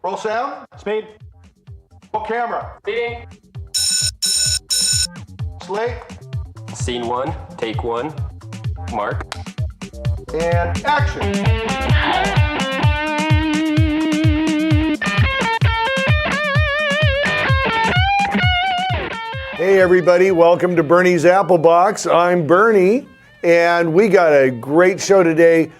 Roll sound. Speed. Roll camera. Speeding. Slate. Scene one, take one, mark. And action. Hey everybody, welcome to Bernie's Apple Box. I'm Bernie, and we got a great show today.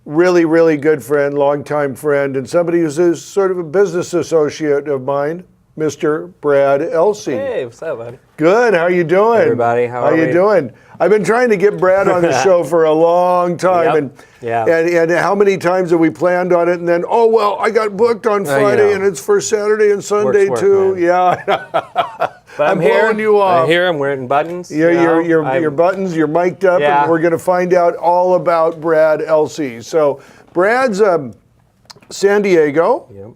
Really good friend, longtime friend, and somebody who's sort of a business associate of mine, Mr. Brad Elsey. Hey, what's up, buddy? Good, how you doing? Hey, everybody, how are you we? doing? I've been trying to get Brad on the show for a long time, Yep. Yeah. and how many times have we planned on it, and then, oh, well, I got booked on Friday, and it's for Saturday and Sunday Work, too. man. Yeah. But I'm blowing you off. I'm here. I'm wearing buttons. Your buttons, you're mic'd up, Yeah. and we're going to find out all about Brad Elsey. So Brad's San Diego. Yep.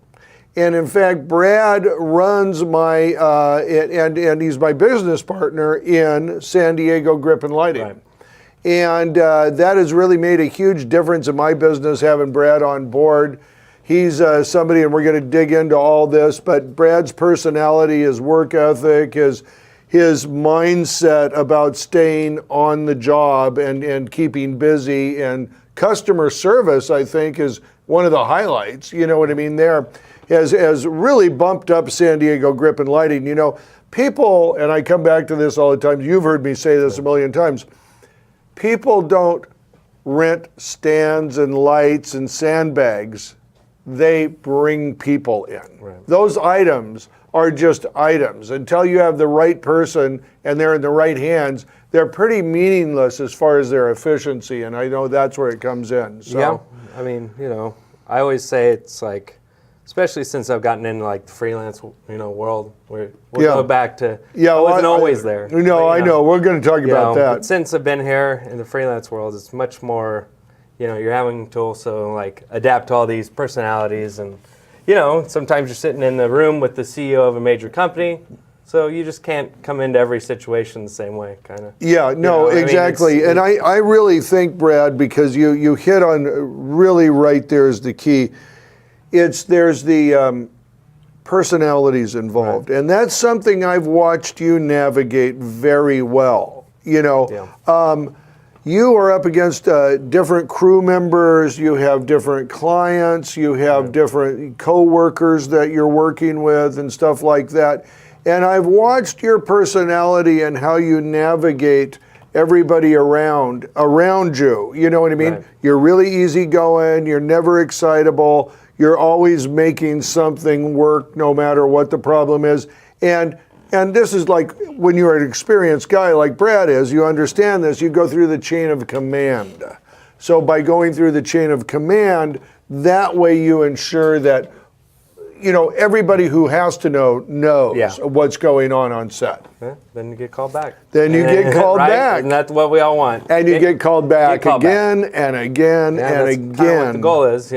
And in fact, Brad runs my, and he's my business partner in San Diego Grip and Lighting. Right. And that has really made a huge difference in my business, having Brad on board. He's somebody, and we're going to dig into all this, but Brad's personality, his work ethic, his mindset about staying on the job and keeping busy, and customer service, I think, is one of the highlights, you know what I mean, there, has really bumped up San Diego Grip and Lighting. You know, people, and I come back to this all the time, you've heard me say this a million times, people don't rent stands and lights and sandbags. They bring people in. Right. Those items are just items. Until you have the right person and they're in the right hands, they're pretty meaningless as far as their efficiency, and I know that's where it comes in. So. Yeah. I mean, I always say it's like, especially since I've gotten into like the freelance, world, where we'll go back to, I wasn't always there. No, but, I know. We're going to talk about that. But since I've been here in the freelance world, it's much more, you're having to also like adapt to all these personalities, and sometimes you're sitting in the room with the CEO of a major company, so you just can't come into every situation the same way, kind of. Yeah, no, exactly. And I really think, Brad, because you hit on really right there is the key. There's the personalities involved, right. And that's something I've watched you navigate very well. You are up against different crew members, you have different clients, you have different co-workers that you're working with and stuff like that. And I've watched your personality and how you navigate everybody around you. You know what I mean? Right. You're really easygoing, you're never excitable, you're always making something work no matter what the problem is. And this is like when you're an experienced guy like Brad is, you understand this, you go through the chain of command. So by going through the chain of command, that way you ensure that everybody who has to know knows what's going on set. Yeah, then you get called back. Then you get called right? back. And that's what we all want. And you get called back again and again Yeah, and that's again. kind of what the goal is,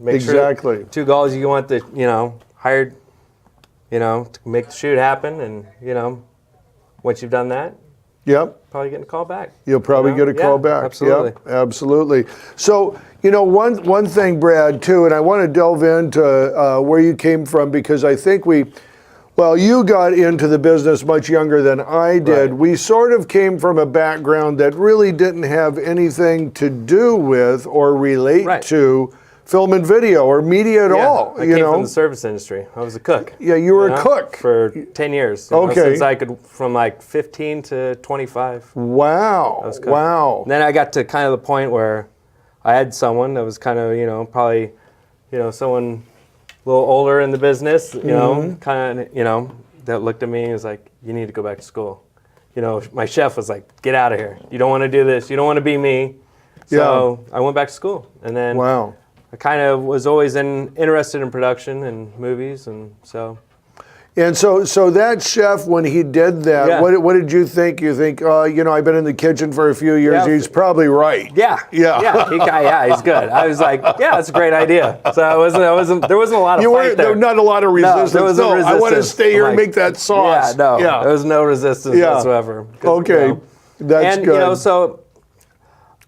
Make Exactly. sure 2 goals you want the, hired, to make the shoot happen, and, once you've done that, Yep. probably getting a call back. You'll probably get a call Yeah, back. absolutely. Yep, absolutely. So, one thing, Brad, too, and I want to delve into where you came from, because I think you got into the business much younger than I did. Right. We sort of came from a background that really didn't have anything to do with or relate to film and video or media at all. I came from the service industry. I was a cook. Yeah, you were a cook. For 10 years. Okay. Since I could, from like 15 to 25. Wow. I was cooking. Wow. And then I got to kind of the point where I had someone that was kind of, probably, someone a little older in the business, kind of, that looked at me and was like, you need to go back to school. My chef was like, get out of here. You don't want to do this. You don't want to be me. So I went back to school. And then I kind of was always interested in production and movies, and so. And so that chef, when he did that, what did you think? You think, I've been in the kitchen for a few years. Yeah. He's probably right. Yeah. He's good. I was like, that's a great idea. So there wasn't a lot of fight there. Not a lot of resistance. No, there was resistance. I want to stay here and make that sauce. There was no resistance whatsoever. Okay, that's good. So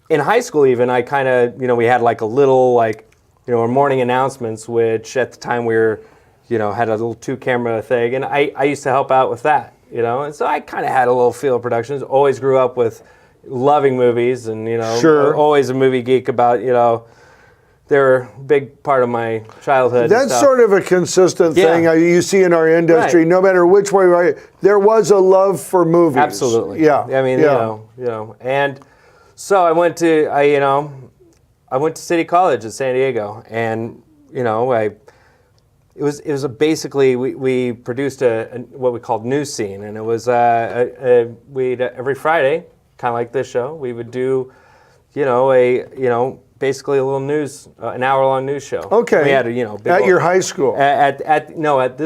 in high school even, I kind of, we had like a little like, our morning announcements, which at the time we were had a little 2-camera thing, and I used to help out with that, and so I kind of had a little feel of productions. Always grew up with loving movies, and Sure. always a movie geek about they're a big part of my childhood. and That's stuff. sort of a consistent Yeah. thing you see in our industry. Right. No matter which way, right? There was a love for movies. Absolutely. Yeah. I mean, yeah. and so I went to City College in San Diego, and it was basically we produced what we called news scene, and it was we'd every Friday, kind of like this show, we would do basically a little news, an hour-long news show. Okay. We had a big At old- your high school. this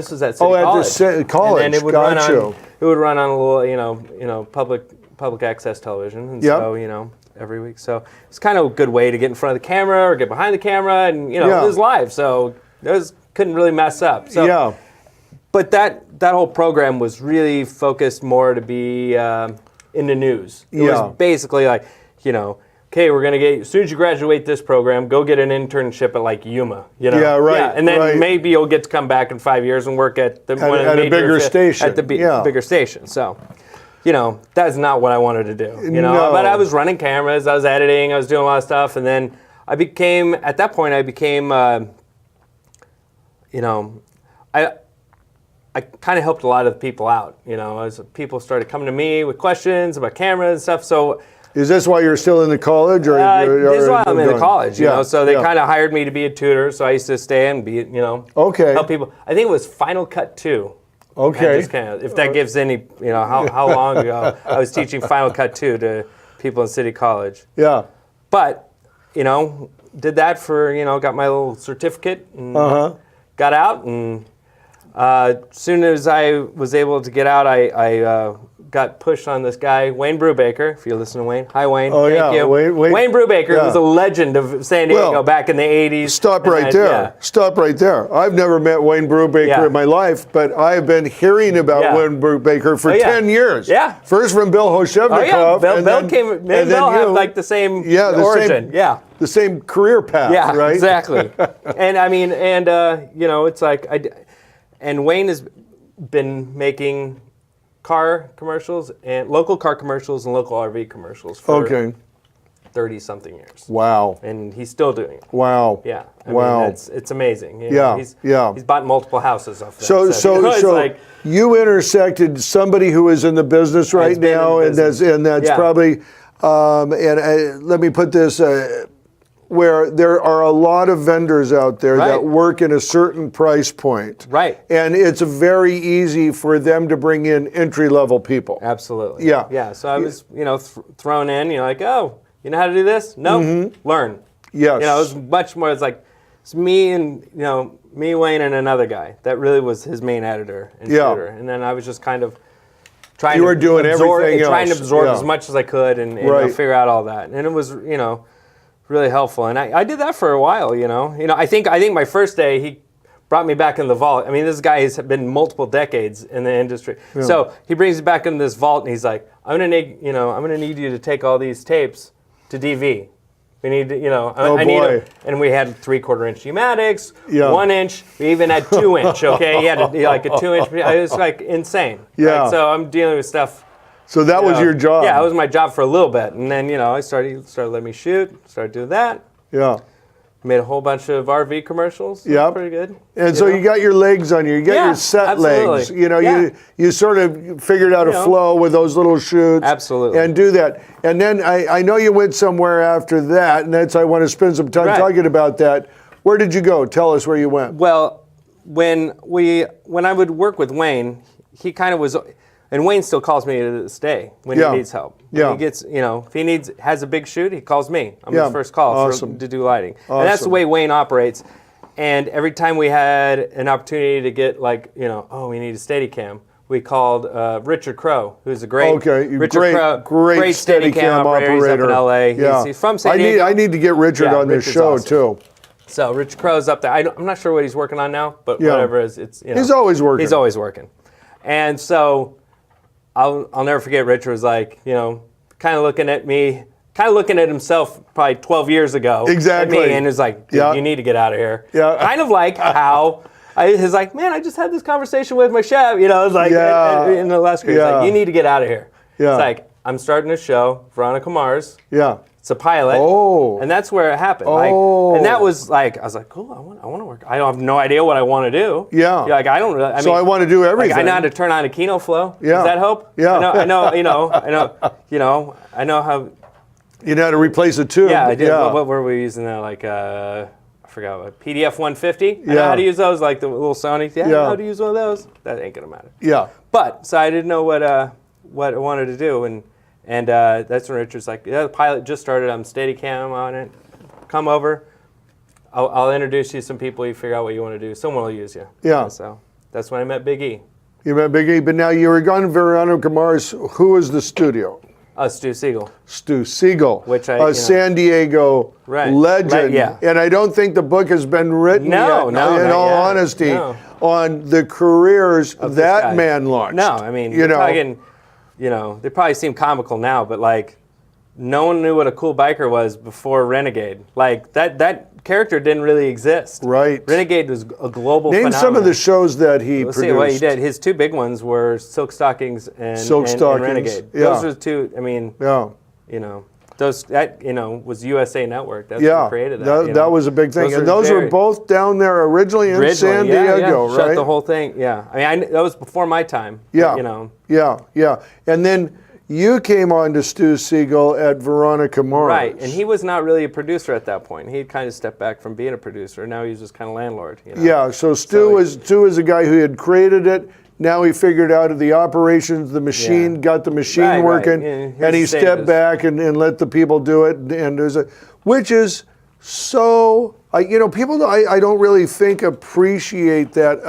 was at City Oh, at the College. college. And then it would Got you. it would run on a little public access television, and Yep. so every week. So it's kind of a good way to get in front of the camera or get behind the camera, and Yeah. it was live, so couldn't really mess up. So Yeah. but that whole program was really focused more to be in the news. It Yeah. was basically like, okay, we're gonna get, as soon as you graduate this program, go get an internship at like Yuma. Yeah, right, and then right. maybe you'll get to come back in 5 years and work at one of the at a major bigger station, At the yeah. bigger station. So, that's not what I wanted to do. No. But I was running cameras, I was editing, I was doing a lot of stuff, and then at that point, I became. I kind of helped a lot of people out, as people started coming to me with questions about cameras and stuff. So Is this why you're still in the college? Or, this is why I'm in the college, Yeah, So they yeah. kind of hired me to be a tutor. So I used to stay and be, Okay. help people. I think it was Final Cut 2. Okay. I just if that gives any, how long ago I was teaching Final Cut 2 to people in City College. Yeah. But, did that for, got my little certificate and got out. And as soon as I was able to get out, I got pushed on this guy, Wayne Brubaker. If you listen to Wayne. Hi, Wayne. Oh, Thank yeah. you. Wayne- Brubaker yeah. was a legend of San Diego Well, back in the 80s. Stop And right I- there. yeah. Stop right there. I've never met Wayne Brubaker Yeah. in my life, but I've been hearing about Yeah. Wayne Brubaker for Oh, yeah. 10 years. Yeah. First from Bill Hoshevnikov. Oh, yeah. Bill and then, came, me and and then Bill have you. like the same Yeah, the origin. same- Yeah. The same career path, Yeah, right? exactly. And I mean, it's like, and Wayne has been making car commercials and local car commercials and local RV commercials for Okay. 30-something years. Wow. And he's still doing it. Wow. Yeah. I Wow. mean, it's amazing. Yeah, He's yeah. bought multiple houses off that. So, it's like, you intersected somebody who is in the business right been in now, the and that's Yeah. probably. Let me put this: where there are a lot of vendors out there that Right. work in a certain price point, Right. And it's very easy for them to bring in entry-level people. Absolutely. Yeah. Yeah. So I was, thrown in, like, oh, you know how to do this? No, learn. Yes. It was much more, it's me and, me, Wayne, and another guy. That really was his main editor and Yeah. tutor. And then I was just kind of trying You to were doing absorb, everything trying to else. absorb Yeah. as much as I could and Right. figure out all that. And it was, really helpful. And I did that for a while, I think my first day, he brought me back in the vault. I mean, this guy has been multiple decades in the industry. So he brings me back in this vault, and he's like, I'm gonna need you to take all these tapes to DV. We need to, Oh, I need boy. and we had 3/4 inch pneumatics, Yeah. 1 inch. We even had 2 inch. Okay, he had like a 2 inch. It was like insane. Yeah. Right? So I'm dealing with stuff. So that was your job. Yeah, it was my job for a little bit, and then he started letting me shoot. Started doing that. Yeah. Made a whole bunch of RV commercials. Yep. Pretty good. And so you got your legs on you. You got Yeah, your set absolutely. legs. Yeah. You sort of figured out a You know. flow with those little shoots. Absolutely. And do that. And then I know you went somewhere after that, and I want to spend some time Right. talking about that. Where did you go? Tell us where you went. Well, when I would work with Wayne, he kind of was, and Wayne still calls me to this day when Yeah. he needs help. When Yeah. he gets, if he has a big shoot, he calls me. I'm Yeah. his first call Awesome. to do lighting. And that's the Awesome. way Wayne operates. And every time we had an opportunity to get we need a Steadicam, we called Richard Crow, who's a great Okay, Richard great Steadicam operator. He's up in LA. Yeah. He's from San Diego. I need to get Richard Yeah, on this Richard's show awesome. too. So Rich Crow's up there. I'm not sure what he's working on now, but Yeah. whatever it is, it's He's always working. He's always working, and so I'll never forget. Richard was like, kind of looking at me, kind of looking at himself probably 12 years ago. Exactly. At me, and was like, dude, Yeah. you need to get out of here. Yeah. Kind of like how He's like, man, I just had this conversation with my chef. You know, it's like Yeah. in the last career, he's Yeah. like, you need to get out of here. Yeah. It's like, I'm starting a show, Veronica Mars. Yeah. It's a pilot. Oh. And that's where it happened. Oh. Like, and that was like, I was like, cool, I want to work. I don't have no idea what I want to do. Yeah. Like, I don't really, So I want to do everything. Like, I know how to turn on a Kino Flow. Yeah. Does that help? Yeah. I know how. You know how to replace a tube. Yeah, I did. Yeah. What were we using there? Like, I forgot what. PDF 150. I know Yeah. how to use those, like the little Sony. Yeah, I Yeah. know how to use one of those. That ain't gonna matter. Yeah. But so I didn't know what I wanted to do, and that's when Richard's like, yeah, the pilot just started. I'm Steadicam on it. Come over. I'll introduce you to some people. You figure out what you want to do. Someone will use you. Yeah. So that's when I met Big E. You met Big E, but now you were gone to Veronica Mars. Who was the studio? Stu Siegel. Stu Siegel, Which I, a you know- San Diego Right. legend. Right, yeah. And I don't think the book has been written No, yet, no, in not all yet. honesty, No. on the careers Of this that guy. man launched. No, I mean, you know, they probably seem comical now, but like, no one knew what a cool biker was before Renegade. Like that character didn't really exist. Right. Renegade was a global name phenomenon. some of the shows that he Let's produced. see what he did. His two big ones were Silk Stockings and Silk and Stockings, Renegade. yeah. Those were the two. I mean, Yeah. that was USA Network. That's Yeah, who created that. that was a big thing. And those were both down there originally in San Diego, right? Shut the whole thing. Yeah, I mean, that was before my time. Yeah. You know. Yeah. And then you came on to Stu Siegel at Veronica Mars. Right, and he was not really a producer at that point. He had kind of stepped back from being a producer. Now he's just kind of landlord. You know? Yeah, so Stu was a guy who had created it. Now he figured out the operations, the machine, Yeah. got the machine Right, working, yeah, here's and he the stepped status. back and let the people do it. And which is so, people, I don't really think appreciate that.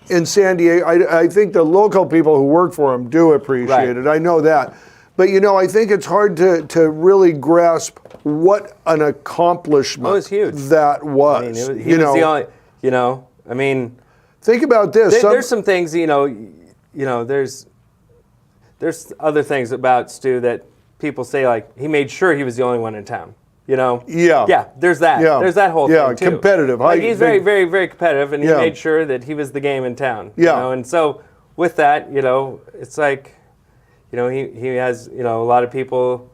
In San Diego, I think the local people who work for him do appreciate Right. it. I know that. But, I think it's hard to really grasp what an accomplishment Oh, it was huge. that was. I mean, he was the only. I mean, think about this. there's some things. There's other things about Stu that people say, like, he made sure he was the only one in town. Yeah. Yeah, there's that. Yeah. There's that whole Yeah, thing too. competitive. Like, he's very, very, very competitive, and he Yeah. made sure that he was the game in town. Yeah. And so with that, it's like, he has, a lot of people,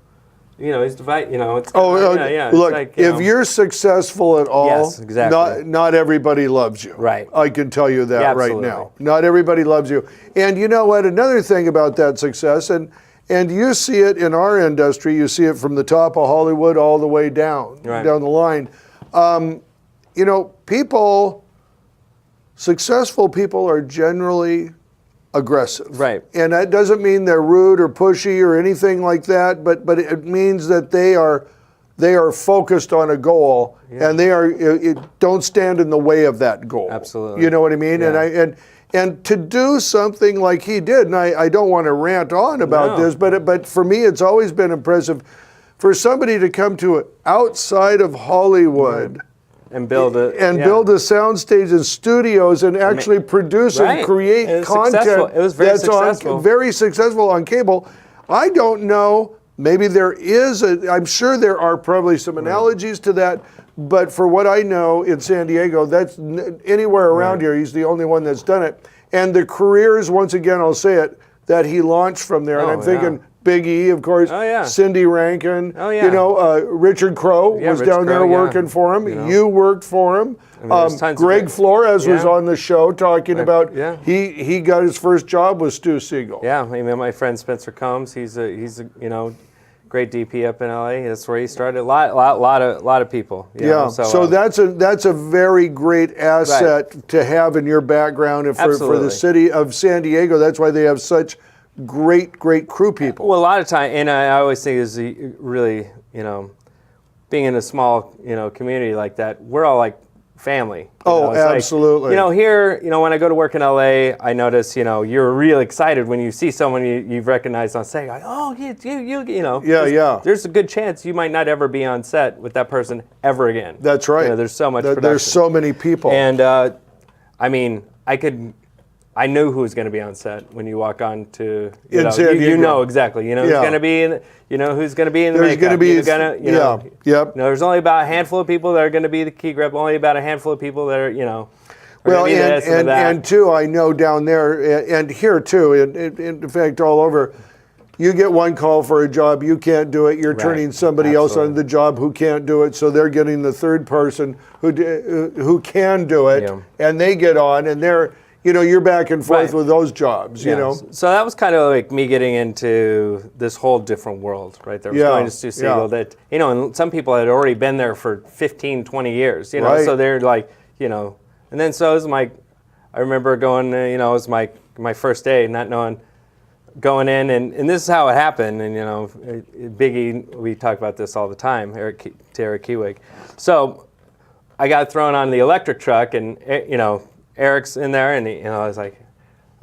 he's divided, it's yeah. Look, it's like, if you're successful at all, Yes, exactly. not everybody loves you. Right. I can tell you that Yeah, right absolutely. now. Not everybody loves you. And you know what? Another thing about that success, and you see it in our industry, you see it from the top of Hollywood all the way down Right. the line. Successful people are generally aggressive. Right. And that doesn't mean they're rude or pushy or anything like that, but it means that they are focused on a goal, and they are don't stand in the way of that goal. Absolutely. You know what I mean? Yeah. And to do something like he did, and I don't want to rant on about No. this, but for me it's always been impressive for somebody to come to outside of Hollywood. and build a Build a soundstage and studios and actually produce and Right. create It was content successful. It was very that's successful. very successful on cable. I don't know. Maybe there is I'm sure there are probably some analogies to that, but for what I know in San Diego, that's anywhere around here, he's the only one that's done it. And the careers, once again, I'll say it, that he launched from there. And Oh, I'm thinking yeah. Big E, of course, Oh, yeah. Cindy Rankin, Oh, yeah. Richard Crowe Yeah, was Rich down there Crowe, yeah. working for him. You know. You worked for him. there's tons of Greg great- Flores was Yeah. on the show talking about yeah. he got his first job with Stu Siegel. Yeah, I mean, my friend Spencer Combs, he's a great DP up in LA. That's where he started. A lot of people. you know, So that's a very great asset to have in your background, and for the Absolutely. city of San Diego. That's why they have such great crew people. Well, a lot of time, and I always think is really, being in a small, community like that, we're all like family. you Oh, know? It's like, absolutely. Here, when I go to work in LA, I notice, you're real excited when you see someone you've recognized on set. Like, oh, you. Yeah. There's a good chance you might not ever be on set with that person ever again. That's right. There's so much There's production. so many people. And I knew who was going to be on set when you walk on to, In San you Diego. know exactly. Who's Yeah. going to be in, who's going to be in the There's makeup. gonna be- You're gonna, yeah, yep. There's only about a handful of people that are going to be the key grip. Only about a handful of people that are, We're Well, gonna be this and that. and too, I know down there and here too, in fact, all over, you get one call for a job, you can't do it, you're Right. turning somebody else on the job who can't do it, so they're getting the third person who can do it, Yeah. and they get on, and they're, you're back and forth Right. with those jobs, you know. So that was kind of like me getting into this whole different world, right? There was Yeah, going to Stu Siegel yeah. that, and some people had already been there for 15, 20 years, Right. so they're like, and then so it was I remember going, it was my first day, not knowing, going in, and this is how it happened, and Biggie, we talk about this all the time, Eric Kewig. So I got thrown on the electric truck, and Eric's in there, and I was like,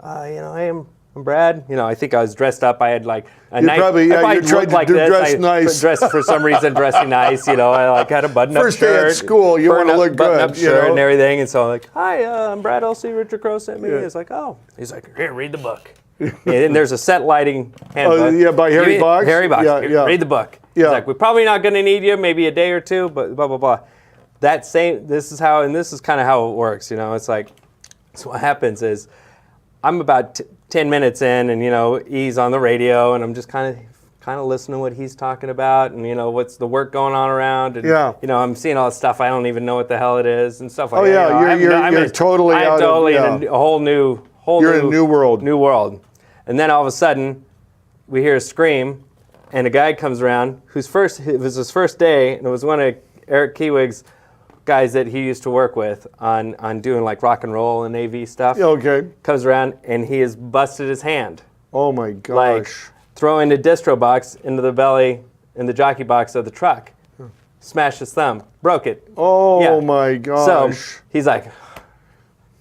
hey, I'm Brad. I think I was dressed up. I had like a You nice. probably, yeah, I you tried looked to like do this. dress I nice. Dressed for some reason, dressing nice. I like had a button-up First day shirt. at school, you wanna look button-up good, shirt and everything. And so I'm like, hi, I'm Brad Elsey. Richard Crowe sent me. Yeah. He's like, oh. He's like, here, read the book. And then there's a set lighting handbook. Yeah, by Harry Box? Harry Box. Yeah, Here, yeah. read the book. Yeah. He's like, we're probably not going to need you, maybe a day or two, but blah, blah, blah. This is kind of how it works. It's like, so what happens is I'm about 10 minutes in, and, he's on the radio, and I'm just kind of listening to what he's talking about, and, what's the work going on around. And, Yeah. I'm seeing all this stuff. I don't even know what the hell it is and stuff like Oh, that. yeah, you're totally I'm out of- totally yeah. in a whole new You're in a new world. New world. And then all of a sudden, we hear a scream, and a guy comes around it was his first day, and it was one of Eric Kewig's guys that he used to work with on doing like rock and roll and AV stuff. Okay. Comes around, and he has busted his hand. Oh my gosh. Like throwing a distro box into the belly in the jockey box of the truck. Smashed his thumb. Broke it. Oh Yeah. my gosh. So he's like,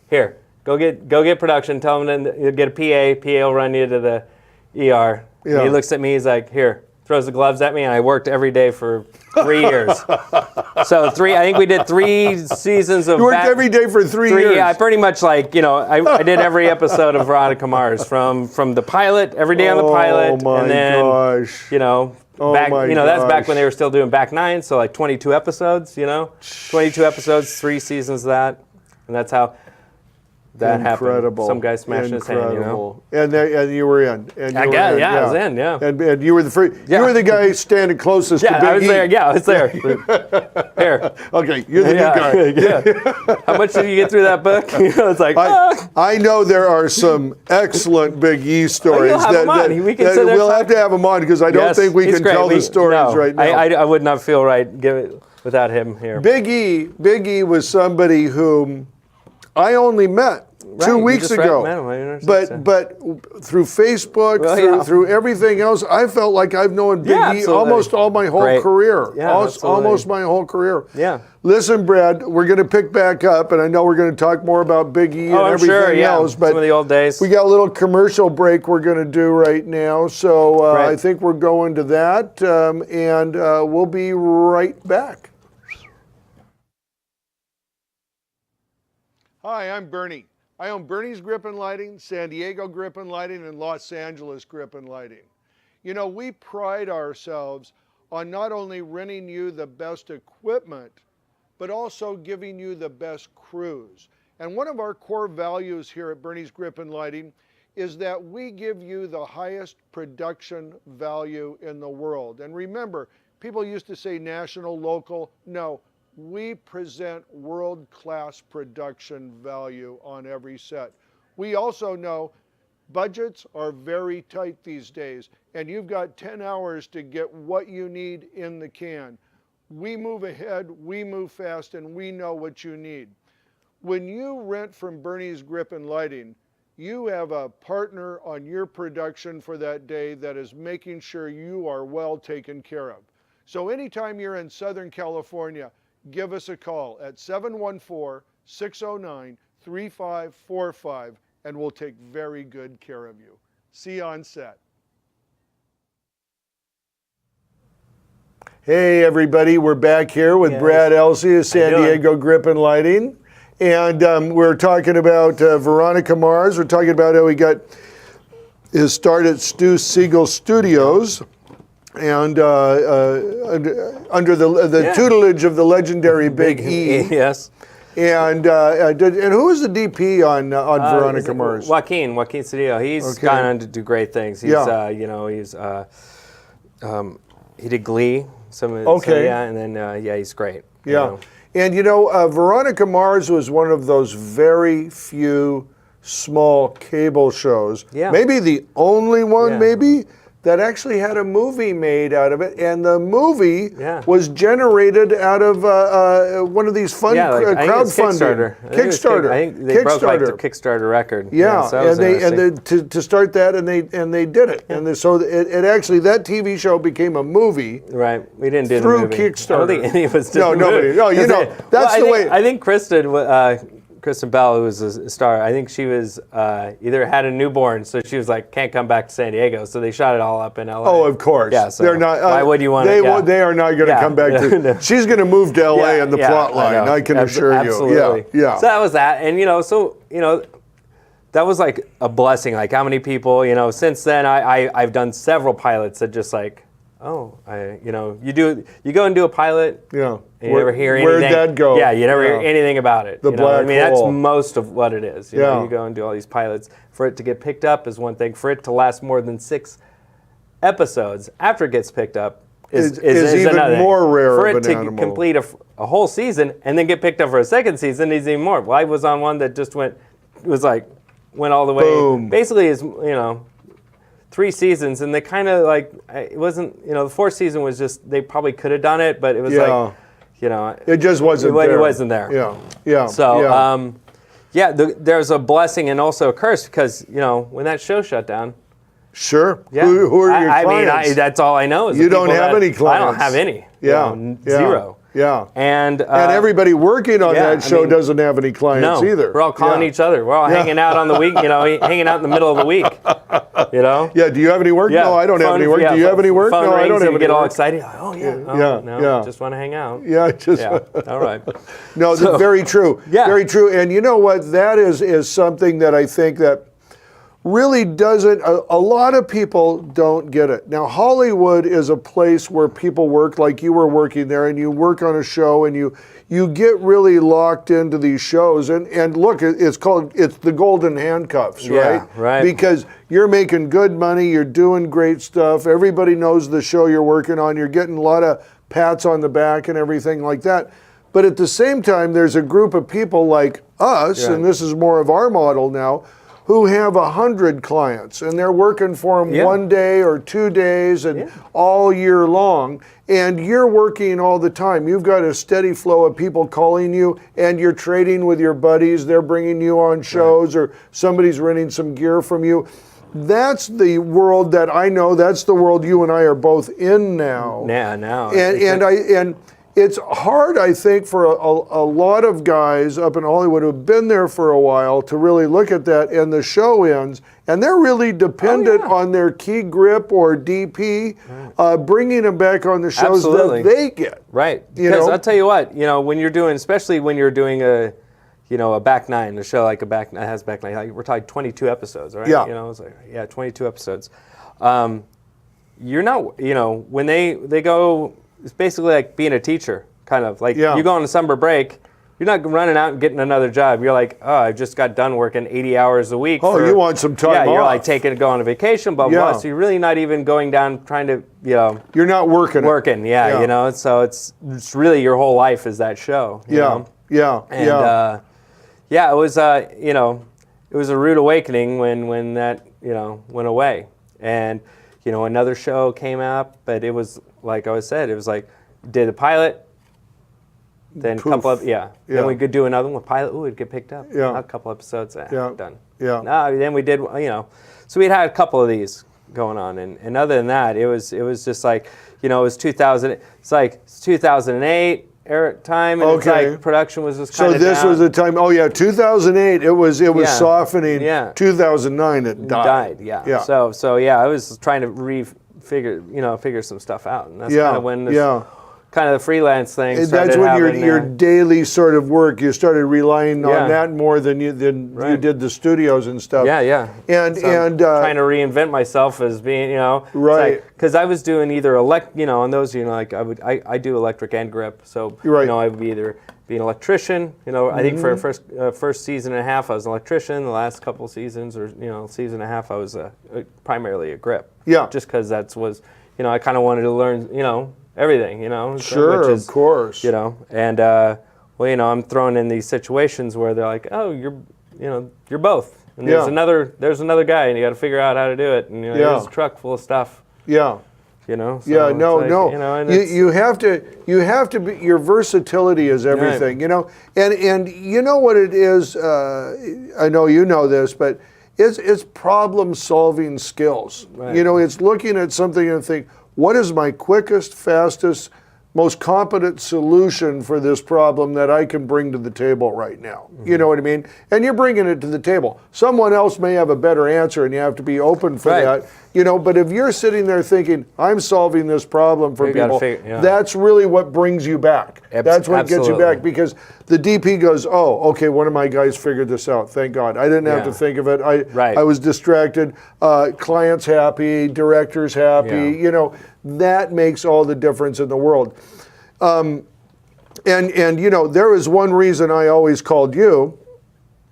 here, go get production. Tell them to get a PA. PA will run you to the ER. Yeah. And he looks at me. He's like, here, throws the gloves at me, and I worked every day for 3 years. So I think we did 3 seasons of. You worked every day for 3 years. Yeah, I pretty much I did every episode of Veronica Mars from the pilot, every day on the pilot, Oh my and then gosh. back, my that's back gosh. when they were still doing back 9, so like 22 episodes, 22 episodes, 3 seasons of that, and that's how that Incredible. happened. Some guy smashing his hand, Incredible. And you were in. And I you guess, were in, yeah, I was in, yeah. And you were the first. Yeah. You were the guy standing closest Yeah, to Big I was E. there. Yeah, I was there. Here. Okay, you're the new guy. Yeah. How much did you get through that book? It's like, I know there are some excellent Big E stories. you'll have him on. We can sit there we'll and have to have him on because I don't yes, think we he's can great. tell the stories right now. I would not feel right without him here. Big E was somebody whom I only met Right, 2 you weeks just ago. met him, I understand. But through Facebook, Well, yeah. through everything else, I felt like I've known Big Yeah, E absolutely. almost all my whole Great. career. Yeah, absolutely. Almost my whole career. Yeah. Listen, Brad, we're going to pick back up, and I know we're going to talk more about Big E and I'm everything sure, yeah. else. But Some of the old days. we got a little commercial break we're going to do right now, so Right. I think we're going to that, and we'll be right back. Hi, I'm Bernie. I own Bernie's Grip and Lighting, San Diego Grip and Lighting, and Los Angeles Grip and Lighting. We pride ourselves on not only renting you the best equipment, but also giving you the best crews. And one of our core values here at Bernie's Grip and Lighting is that we give you the highest production value in the world. And remember, people used to say national, local. No, we present world-class production value on every set. We also know budgets are very tight these days, and you've got 10 hours to get what you need in the can. We move ahead, we move fast, and we know what you need. When you rent from Bernie's Grip and Lighting, you have a partner on your production for that day that is making sure you are well taken care of. So anytime you're in Southern California, give us a call at 714-609-3545, and we'll take very good care of you. See you on set. Hey everybody, we're back here with Yes. Brad Elsey of San How you doing? Diego Grip and Lighting. And we're talking about Veronica Mars. We're talking about how he got his start at Stu Siegel Studios. And under the Yeah. tutelage of the legendary Big E. Yes. And who was the DP on Veronica Mars? Joaquin Cedillo. He's Okay. gone on to do great things. He's, Yeah. he did Glee. Okay. And then he's great. you Yeah. know. And Veronica Mars was one of those very few small cable shows. Yeah. Maybe the only one, Yeah. maybe, that actually had a movie made out of it. And the movie Yeah. was generated out of one of these fund Yeah, like, I think it's crowdfunding. Kickstarter. I think they broke like the Kickstarter record. Yeah, so that was interesting. to start that, and they did it, and so it actually, that TV show became a movie. Right, we didn't do through the movie. Kickstarter. I don't think any of us did. No, the nobody. movie. No, you 'Cause know, that's the way- I think Kristen Bell, who was a star, I think she was either had a newborn, so she was like, can't come back to San Diego, so they shot it all up in LA. Oh, of course. Yeah, so they're not. why would you want they, to? Yeah. They are not going to Yeah. come back to. No. She's going to move to LA in the Yeah, plot line. know. I can assure Absolutely. you. Yeah. So that was that, and that was like a blessing. Like how many people, since then I've done several pilots that just like, you go and do a pilot. Yeah. And you never hear anything. Where'd that go? Yeah, you never hear anything about it. The black that's hole. most of what it is. You know, you go and do all these pilots. For it to get picked up is one thing. For it to last more than 6 episodes after it gets picked up is even another thing. more rare For of it an to animal. complete a whole season and then get picked up for a second season is even more. Well, I was on one that just went all the way. Boom. Basically, is 3 seasons, and they kind of like it wasn't. The 4th season was just they probably could have done it, but it was like. It just wasn't there. It wasn't there. Yeah. So, there's a blessing and also a curse because, when that show shut down. Sure. Yeah. Who are your clients? I mean, that's all I know. Is You the don't people have that- any clients. I don't have any. Yeah. Zero. Yeah. And everybody working on yeah, that show doesn't have any clients no, either. we're all calling each other. We're all hanging out on the week, hanging out in the middle of the week, Yeah, do you have any work? Yeah. No, I don't have Phone- any work. yeah, Do you have any work? phone No, I rings don't and have you any get all work. excited. Oh, yeah. Oh, Yeah, no, yeah. just want to hang out. Yeah, just Yeah, all right. No, So- very true. Yeah. Very true. And you know what? That is something that I think that really doesn't, a lot of people don't get it. Now, Hollywood is a place where people work like you were working there, and you work on a show, and you get really locked into these shows. And look, it's the golden handcuffs, right? Yeah, right. Because you're making good money, you're doing great stuff, everybody knows the show you're working on, you're getting a lot of pats on the back and everything like that. But at the same time, there's a group of people like us, and this is more of our model now, who have 100 clients, and they're working for them 1 day or 2 days and all year long, and you're working all the time. You've got a steady flow of people calling you, and you're trading with your buddies. They're bringing you on shows, or somebody's renting some gear from you. That's the world that I know. That's the world you and I are both in now. Yeah, now. And it's hard, I think, for a lot of guys up in Hollywood who've been there for a while to really look at that, and the show ends, and they're really dependent on their key grip or DP bringing them back on the shows Absolutely. that they get. Right. You Because know? I'll tell you what, when you're doing, especially when you're doing a back nine, a show like a back nine has back nine, like we're talking 22 episodes, right? Yeah. It's like, 22 episodes. You're not, when they go, it's basically like being a teacher, kind of. Like you go on a summer break, you're not running out and getting another job. You're like, oh, I just got done working 80 hours a week. Oh, you want some time Yeah, you're off. like go on a vacation, blah, blah, blah. So you're really not even going down trying to, You're not working. so it's really your whole life is that show. you know? And it was it was a rude awakening when that went away, and another show came up, but it was like I said, it was like did a pilot, then a couple of then we could do another one with pilot. Ooh, it'd get picked up. A couple episodes, done. No, then we did so we'd had a couple of these going on, and other than that, it was just like it was 2000. It's like it's 2008. Time and it's like production was just kind So of this was the time. 2008. It was softening. 2009. It died. So I was trying to figure some stuff out, and that's kind of when this kind of the freelance thing. That's started when having, your daily sort of work, you started relying Yeah. on that more than you did the studios and stuff. Yeah. And So I'm and trying to reinvent myself as being, Right. Because I was doing either on those, like I do electric and grip, so Right. I would be either be an electrician. I think for the first season and a half I was an electrician. The last couple seasons or season and a half I was primarily a grip. Yeah. Just because I kind of wanted to learn everything. Sure, which is, of course. and I'm thrown in these situations where they're like, oh, you're both. And Yeah. there's another guy, and you got to figure out how to do it. And here's a truck full of stuff. Yeah. So Yeah, it's no, like, no. and You have to be, your versatility is everything, and you know what it is. I know you know this, but it's problem solving skills. Right. It's looking at something and think, what is my quickest, fastest, most competent solution for this problem that I can bring to the table right now? You know what I mean? And you're bringing it to the table. Someone else may have a better answer, and you have to be open for Right. that. But if you're sitting there thinking, I'm solving this problem for You gotta people, yeah. that's really what brings you back. That's what gets you Absolutely. back, because the DP goes, oh, okay, one of my guys figured this out. Thank God. I didn't have to Yeah. think of it. Right. I was distracted. Clients happy, directors happy. Yeah. That makes all the difference in the world. And there is one reason I always called you,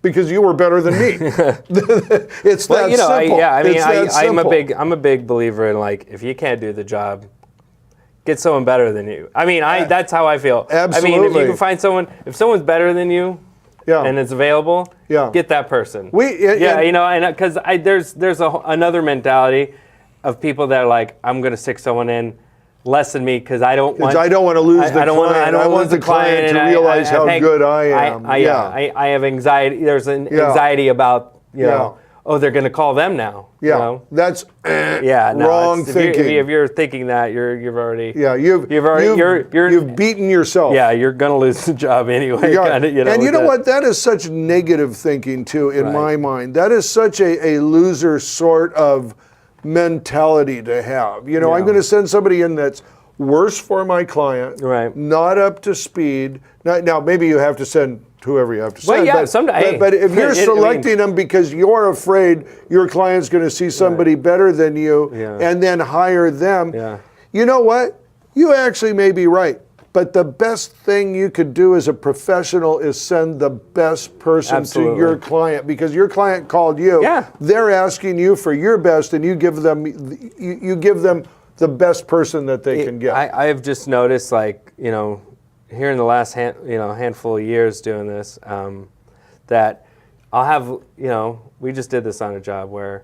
because you were better than me. It's that simple. It's that simple. I'm a big believer in, like, if you can't do the job, get someone better than you. That's how I feel. If Absolutely. you can find if someone's better than you, Yeah. and it's available, Yeah. get that person. and- Because there's another mentality of people that are like, I'm going to stick someone in less than me because I don't want to lose the I don't want, client. I don't I want want the client to and realize how good I am. I have anxiety. There's an Yeah. anxiety about Yeah. they're going to call them now. Yeah, that's wrong it's- thinking. If you're thinking that, you've already you've beaten yourself. you're going to lose the job anyway. Yeah. Kinda, And you know with what? That is such negative thinking too, in Right. my mind. That is such a loser sort of mentality to have. I'm going to send somebody in that's worse for my client, Right. not up to speed. Now, maybe you have to send whoever you have to send. Well, yeah, but if you're I mean- selecting them because you're afraid your client's going to see somebody better than you, Yeah. and then hire them, Yeah. you know what? You actually may be right. But the best thing you could do as a professional is send the best person Absolutely. to your client, because your client called you. Yeah. They're asking you for your best, and you give them the best person that they can get. I have just noticed, like, here in the last handful of years doing this, that I'll have, we just did this on a job where,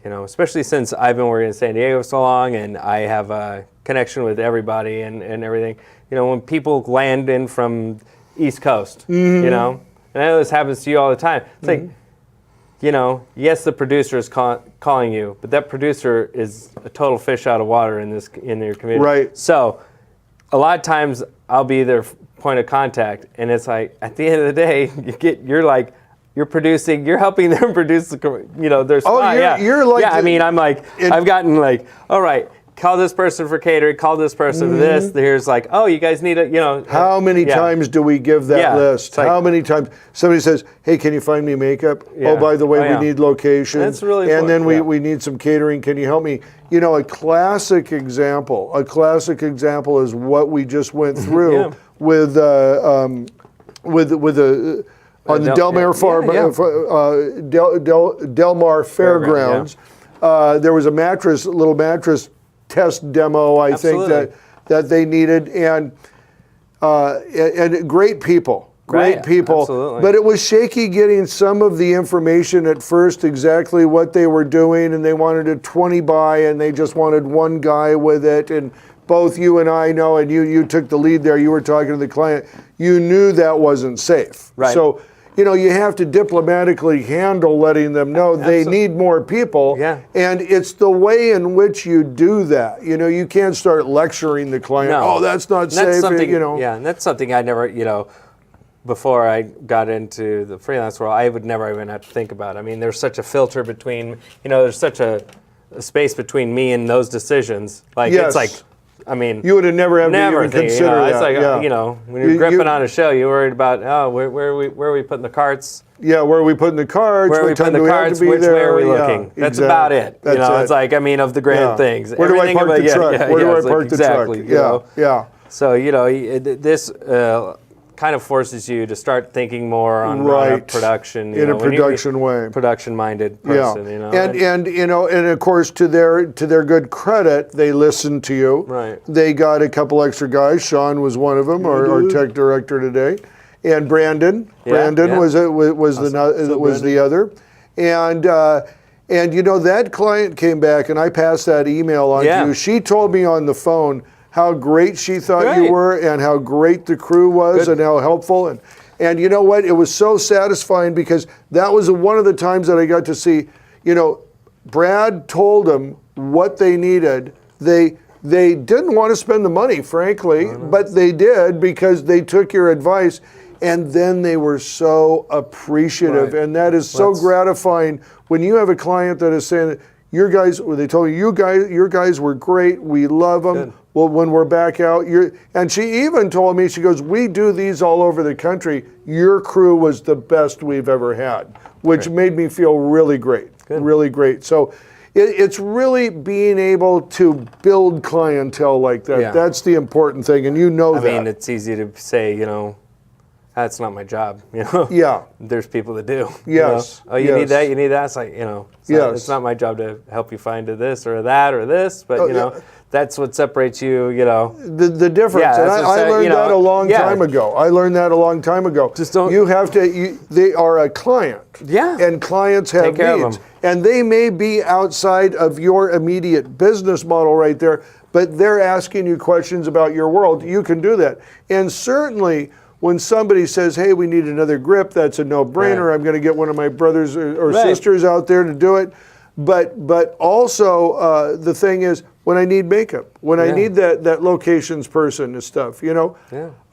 especially since I've been working in San Diego so long and I have a connection with everybody and everything, when people land in from East Coast, Mm-hmm. and I know this happens to you all the time. It's like, yes, the producer is calling you, but that producer is a total fish out of water in your community. Right. So, a lot of times I'll be their point of contact, and it's like at the end of the day, you're producing, you're helping them produce their spot. you're like yeah. I'm like, I've gotten like, all right, call this person for catering, call this person for this. Here's like, oh, you guys need How many times do we give that Yeah. list? It's like- How many times somebody says, "Hey, can you find me makeup?" Yeah. Oh, by the way, Oh, yeah. we need location. That's really And then important, we need some catering. Can you help me? A classic example. A classic example is what we just went through Yeah. with on the Delmar Farm, Del Mar Fairgrounds. There was a little mattress test demo, I Absolutely. think that they needed, and great people. Great Right, people, absolutely. but it was shaky getting some of the information at first, exactly what they were doing, and they wanted a 20 by, and they just wanted one guy with it, and both you and I know, and you took the lead there, you were talking to the client, you knew that wasn't safe. Right. So, you have to diplomatically handle letting them know they need more people, Yeah. and it's the way in which you do that. You can't start lecturing the client, No. oh, that's not And that's safe, something, Yeah. and that's something I never, before I got into the freelance world, I would never even have to think about. There's such a filter between, there's such a space between me and those decisions. Like, Yes. it's like, I mean, You would have never have to never even think, consider that. It's like, yeah. when you're gripping on a show, you're worried about, where are we putting the carts? Yeah, where are we putting the cards? Where are we What time putting do the we have carts? to be Which there? way are we Yeah, looking? That's exactly. about it. That's It's like, of the grand things. Where do I Everything park about- the truck? Where do I it's park like, the exactly, truck? you know? Yeah. So, this kind of forces you to start thinking more on a Right. production. In a production way. Production-minded person, And of course, to their good credit, they listened to you. Right. They got a couple extra guys. Sean was one of them, our tech director today, and Brandon. Brandon yeah. was the other, and that client came back, and I passed that email on to you. She told me on the phone how great she thought you were, and how great the crew was, and how helpful. And you know what? It was so satisfying because that was one of the times that I got to see, Brad told them what they needed. They didn't want to spend the money, frankly, but they did because they took your advice, and then they were so appreciative. Right. And that is so gratifying when you have a client that is saying, your guys, they told me, your guys were great. We love them. Good. Well, when we're back out, and she even told me, she goes, we do these all over the country. Your crew was the best we've ever had, which made me feel really great, really great. So it's really being able to build clientele like that. Yeah. That's the important thing, and I that. mean, it's easy to say, that's not my job, Yeah. There's people that do. Yes. Oh, you need that, you need that. It's like, it's not my job to help you find this or that or this, but that's what separates you, The difference, Yeah, and that's I what learned that a long yeah. time ago. I learned that a long time ago. Just don't- You have to. They are a client. Yeah. And clients have Take care of needs, them. and they may be outside of your immediate business model right there, but they're asking you questions about your world. You can do that, and certainly. When somebody says, hey, we need another grip, that's a no-brainer. Right. I'm going to get one of my brothers or Right. sisters out there to do it. But also the thing is, when I need makeup, when I need that locations person and stuff,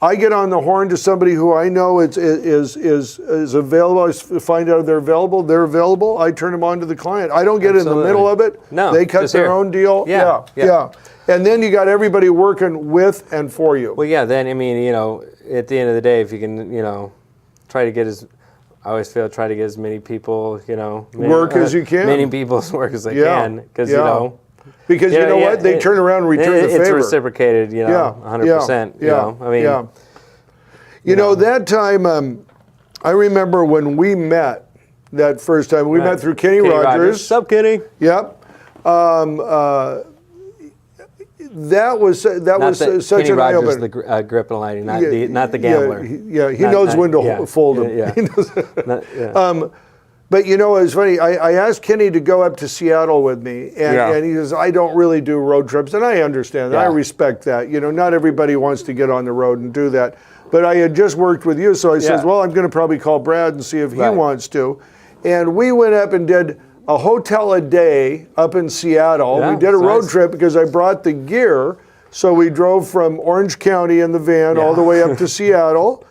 I get on the horn to somebody who I know is available. I find out if they're available. They're available. I turn them on to the client. I don't get in the middle of it. No, they cut just their here. own deal. Yeah. And then you got everybody working with and for you. Well, yeah, then, at the end of the day, if you can, try to get I always feel try to get as many people, Work as you can. Many people's work as I Yeah. can, because Because you know what? They turn around and return the favor. It's reciprocated, 100%. That time, I remember when we met that first time. We met through Kenny Rogers. Sup, Kenny? Yep. That was such Kenny an eye Rogers, opener. the grip and lighting, not the gambler. He knows when to fold them. Yeah. He knows. But it was funny. I asked Kenny to go up to Seattle with me, and he says, I don't really do road trips, and I understand that. I respect that. Not everybody wants to get on the road and do that. But I had just worked with you, so I says, well, I'm going to probably call Brad and see if he wants to. And we went up and did a hotel a day up in Seattle. Yeah, we did a road nice. trip because I brought the gear. So we drove from Orange County in the van all the way up to Seattle.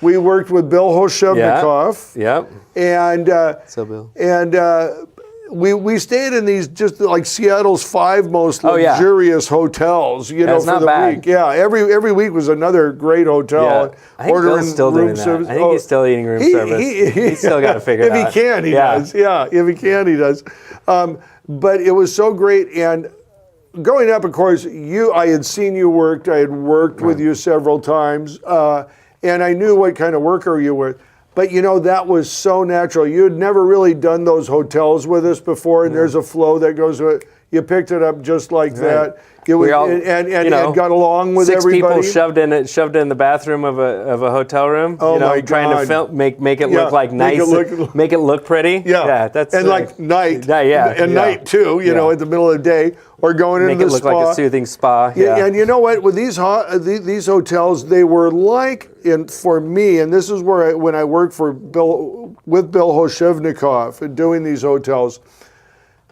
We worked with Bill Hoshevnikov. Yep. And So, Bill. And we stayed in these just like Seattle's 5 most luxurious hotels, That's for not the bad. week. Yeah, every week was another great hotel. Yeah. I think Bill's still doing that. I think he's still eating room service. He's still got to figure it out. If he can, he does. Yeah, if he can, he does. But it was so great. And going up, of course, I had seen you work. I had worked with you several times. And I knew what kind of worker you were. But that was so natural. You had never really done those hotels with us before, and there's a flow that goes with it. You picked it up just like that. It was, and got along with 6 everybody. people shoved in the bathroom of a hotel room. Oh my trying God. to film, make it look like make nice, it make it look pretty. Yeah, that's and like night. and night too. At the middle of the day, or going make into it the look spa. like a soothing spa. Yeah, and you know what? With these hotels, they were like, for me, and this is where when I worked with Bill Hoshevnikov and doing these hotels,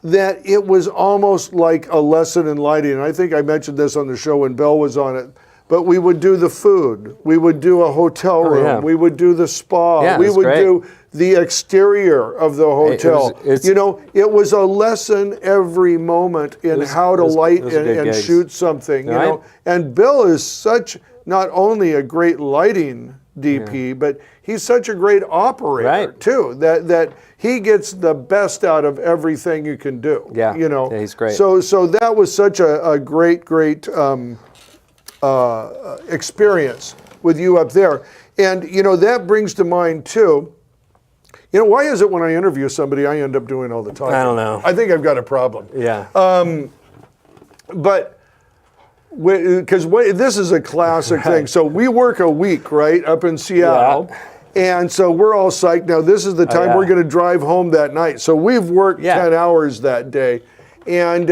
that it was almost like a lesson in lighting. And I think I mentioned this on the show when Bill was on it. but we would do the food. We would do a hotel room. yeah. We would do the spa. Yeah, we that's would great. do the exterior of the hotel. it's- You know, it was a lesson every moment in how to light those are good and gigs. shoot something. You Right. know, and Bill is such not only a great lighting DP, but he's such a great operator Right. too. That he gets the best out of everything you can do. Yeah. You know, Yeah, he's great. So that was such a great experience with you up there. And you know, that brings to mind too. You know, why is it when I interview somebody, I end up doing all the talking? I don't know. I think I've got a problem. Yeah. But because this is a classic thing. So we work a week, right, up in Seattle. And so we're all psyched. Now, this is the time yeah. we're going to drive home that night. So we've worked 10 hours that day. And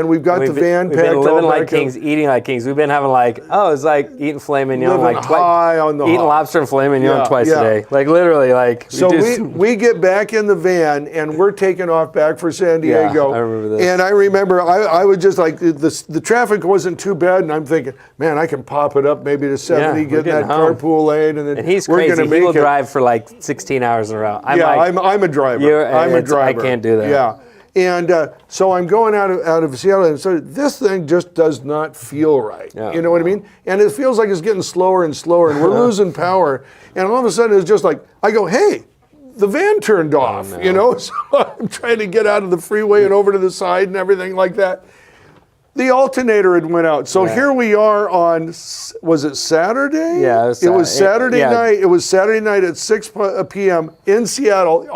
we've got the van we've packed. been living all like back in. kings, eating like kings. We've been having like, it's like eating filet mignon Living like high on the eating hog. lobster and filet mignon Yeah, twice yeah. a day. Like literally, like So do we get back in the van and we're taking off back for San Diego. I remember this. And I remember I was just like, the traffic wasn't too bad, and I'm thinking, man, I can pop it up maybe to 70, we're get in that getting home. carpool lane, and then and he's we're crazy. gonna He make will it. drive for like 16 hours in a row. I'm Yeah, like, I'm a driver. You're- I'm a it's- I driver. can't do that. Yeah. And so I'm going out of Seattle, and so this thing just does not feel right. Yeah. You know what I mean? And it feels like it's getting slower and slower, and we're losing power. And all of a sudden, it's just like, I go, hey, the van turned off, no. you know? So I'm trying to get out of the freeway and over to the side and everything like that. The alternator had went out. So here we are on, was it Saturday? Yeah, it was Saturday yeah. night. It was Saturday night at 6 p.m. in Seattle.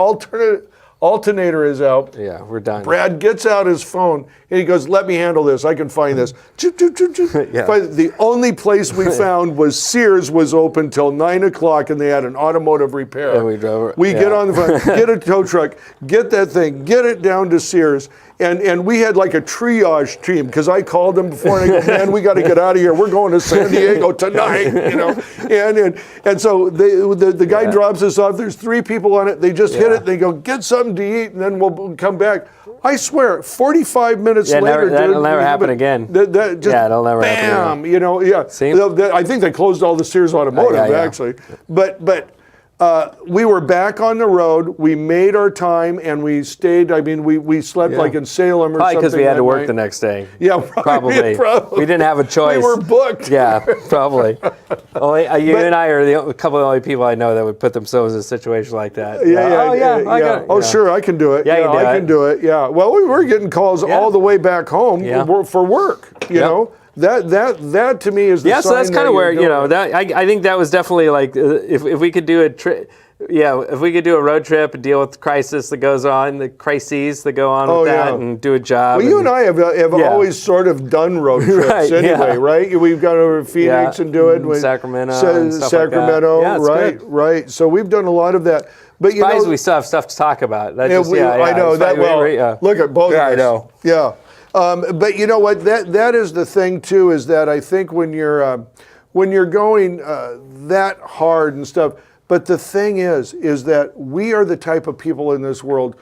Alternator is out. yeah, we're done. Brad gets out his phone and he goes, let me handle this. I can find this. Choop, choop, choop, choop. Yeah. The only place we found was Sears was open till 9 o'clock and they had an automotive repair. And we drove- We get yeah. on the front, get a tow truck, get that thing, get it down to Sears. And we had like a triage team because I called them before and I go, man, we got to get out of here. We're going to San Diego tonight, you know. And so the guy drops us off. There's 3 people on it. They just hit it. They go, get something to eat and then we'll come back. I swear, 45 minutes Yeah, later, that'll dude, never we have happen it. again. That just, Yeah, it'll never happen bam, again. you know, yeah. See? I think they closed all the Sears Automotive, yeah. actually. But we were back on the road. We made our time and we stayed. I mean, we slept like in Salem or Probably something. because we had to that work night. the next day. Yeah, Probably. probably. We didn't have a choice. We were booked. Yeah, probably. Only you and I are a couple of the only people I know that would put themselves in a situation like that. Yeah. I got it. Oh, sure, I can do it. Yeah, you do I it. can do it. Yeah. Well, we were getting calls all the way back home Yeah. for work. You Yep. know, that to me is the Yeah, so that's sign kind of that where, you're you know, doing it. that I think that was definitely like, if we could do a trip, if we could do a road trip and deal with the crisis that goes on, the crises that go on with that, yeah. and do a job. Well, you and I have Yeah. always sort of done road trips Right, anyway, yeah. right? We've gone over to Phoenix Yeah, and do it. with Sacramento and stuff like that. Sacramento, Yeah, it's right, good. right. So we've done a lot of that. But you Surprised know, we still have stuff to talk about. That yeah, just, I know it's that funny, well. Look at both Yeah, of I us. know. Yeah. But you know what? That is the thing too. Is that I think when you're going that hard and stuff. But the thing is that we are the type of people in this world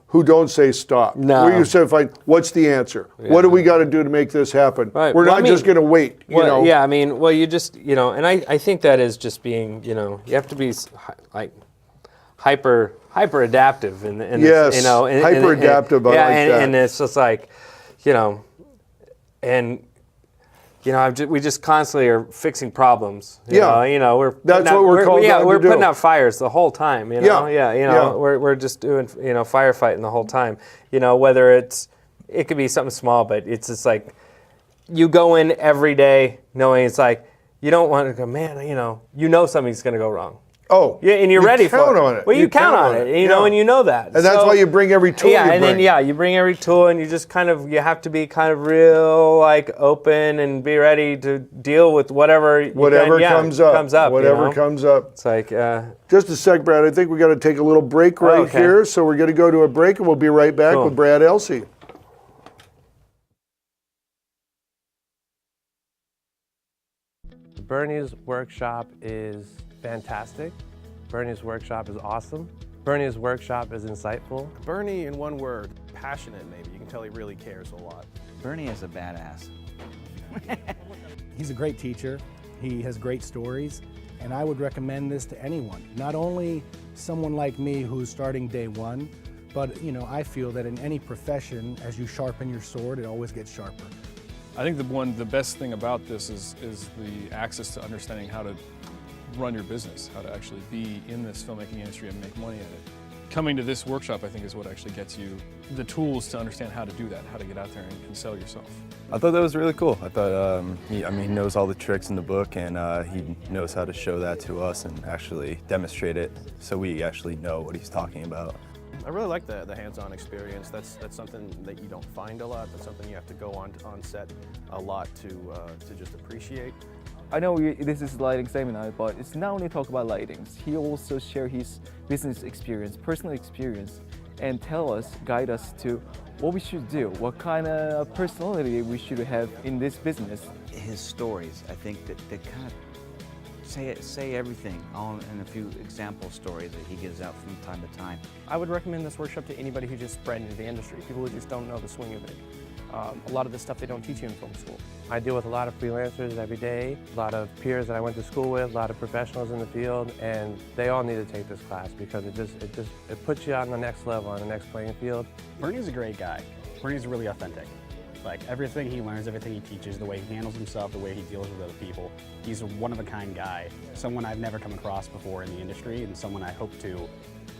who don't say stop. No. We used to find, what's the answer? What do we got to do to make this happen? Right. We're Well, not I mean, just going to wait. You know? Yeah, I mean, well, you just, and I think that is just being, you have to be like hyper adaptive and Yes, and hyper adaptive. I like that. and it's just like, we just constantly are fixing problems. Yeah. We're That's putting out- what we're called on to we're putting do. out fires the whole time. Yeah. Yeah. We're just doing firefighting the whole time. Whether it could be something small, but it's just like you go in every day knowing it's like you don't want to go, man. Something's going to go wrong. Oh, Yeah, and you're ready for count it. on it. Well, you count on it, and you know that. And that's why you bring every tool Yeah, you and bring. then you bring every tool, and you just you have to be kind of real like open and be ready to deal with whatever comes up. Whatever you know? comes up. It's like Just a sec, Brad. I think we got to take a little break right okay. here. So we're going to go to a break, and we'll be right back Cool. with Brad Elsey. Bernie's workshop is fantastic. Bernie's workshop is awesome. Bernie's workshop is insightful. Bernie, in one word, passionate maybe. You can tell he really cares a lot. Bernie is a badass. He's a great teacher. He has great stories, and I would recommend this to anyone. Not only someone like me who's starting day one, but I feel that in any profession, as you sharpen your sword, it always gets sharper. I think the best thing about this is the access to understanding how to run your business, how to actually be in this filmmaking industry and make money at it. Coming to this workshop, I think, is what actually gets you the tools to understand how to do that, how to get out there and sell yourself. I thought that was really cool. I thought, he knows all the tricks in the book, and he knows how to show that to us and actually demonstrate it so we actually know what he's talking about. I really like the hands-on experience. That's something that you don't find a lot. That's something you have to go on set a lot to just appreciate. I know this is lighting seminar, but it's not only talk about lightings. He also share his business experience, personal experience, and guide us to what we should do, what kind of personality we should have in this business. His stories, I think that kind of say everything in a few example stories that he gives out from time to time. I would recommend this workshop to anybody who just spread into the industry, people who just don't know the swing of it. A lot of the stuff they don't teach you in film school. I deal with a lot of freelancers every day, a lot of peers that I went to school with, a lot of professionals in the field, and they all need to take this class because it puts you on the next level, on the next playing field. Bernie's a great guy. Bernie's really authentic. Like everything he learns, everything he teaches, the way he handles himself, the way he deals with other people, he's a one-of-a-kind guy. Someone I've never come across before in the industry, and someone I hope to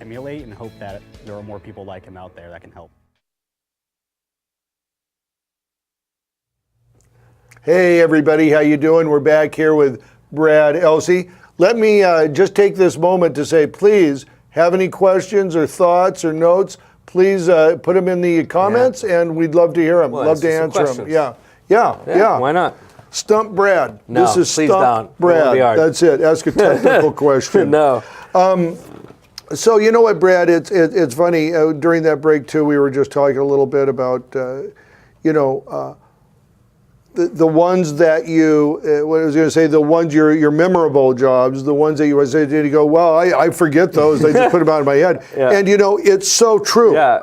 emulate and hope that there are more people like him out there that can help. Hey everybody, how you doing? We're back here with Brad Elsey. Let me just take this moment to say, please, have any questions or thoughts or notes, please put them in the comments, and we'd love to hear them. Well, love to answer them. Yeah. Why not? Stump Brad. No, this is please Stump don't. It won't be Brad. hard. That's it. Ask a technical question. No. So you know what, Brad? It's funny. During that break too, we were just talking a little bit about, the ones that you, what I was going to say, the ones your memorable jobs, the ones that you would say, did you go, well, I forget those. I just put them out of my head. Yeah. And it's so true. Yeah.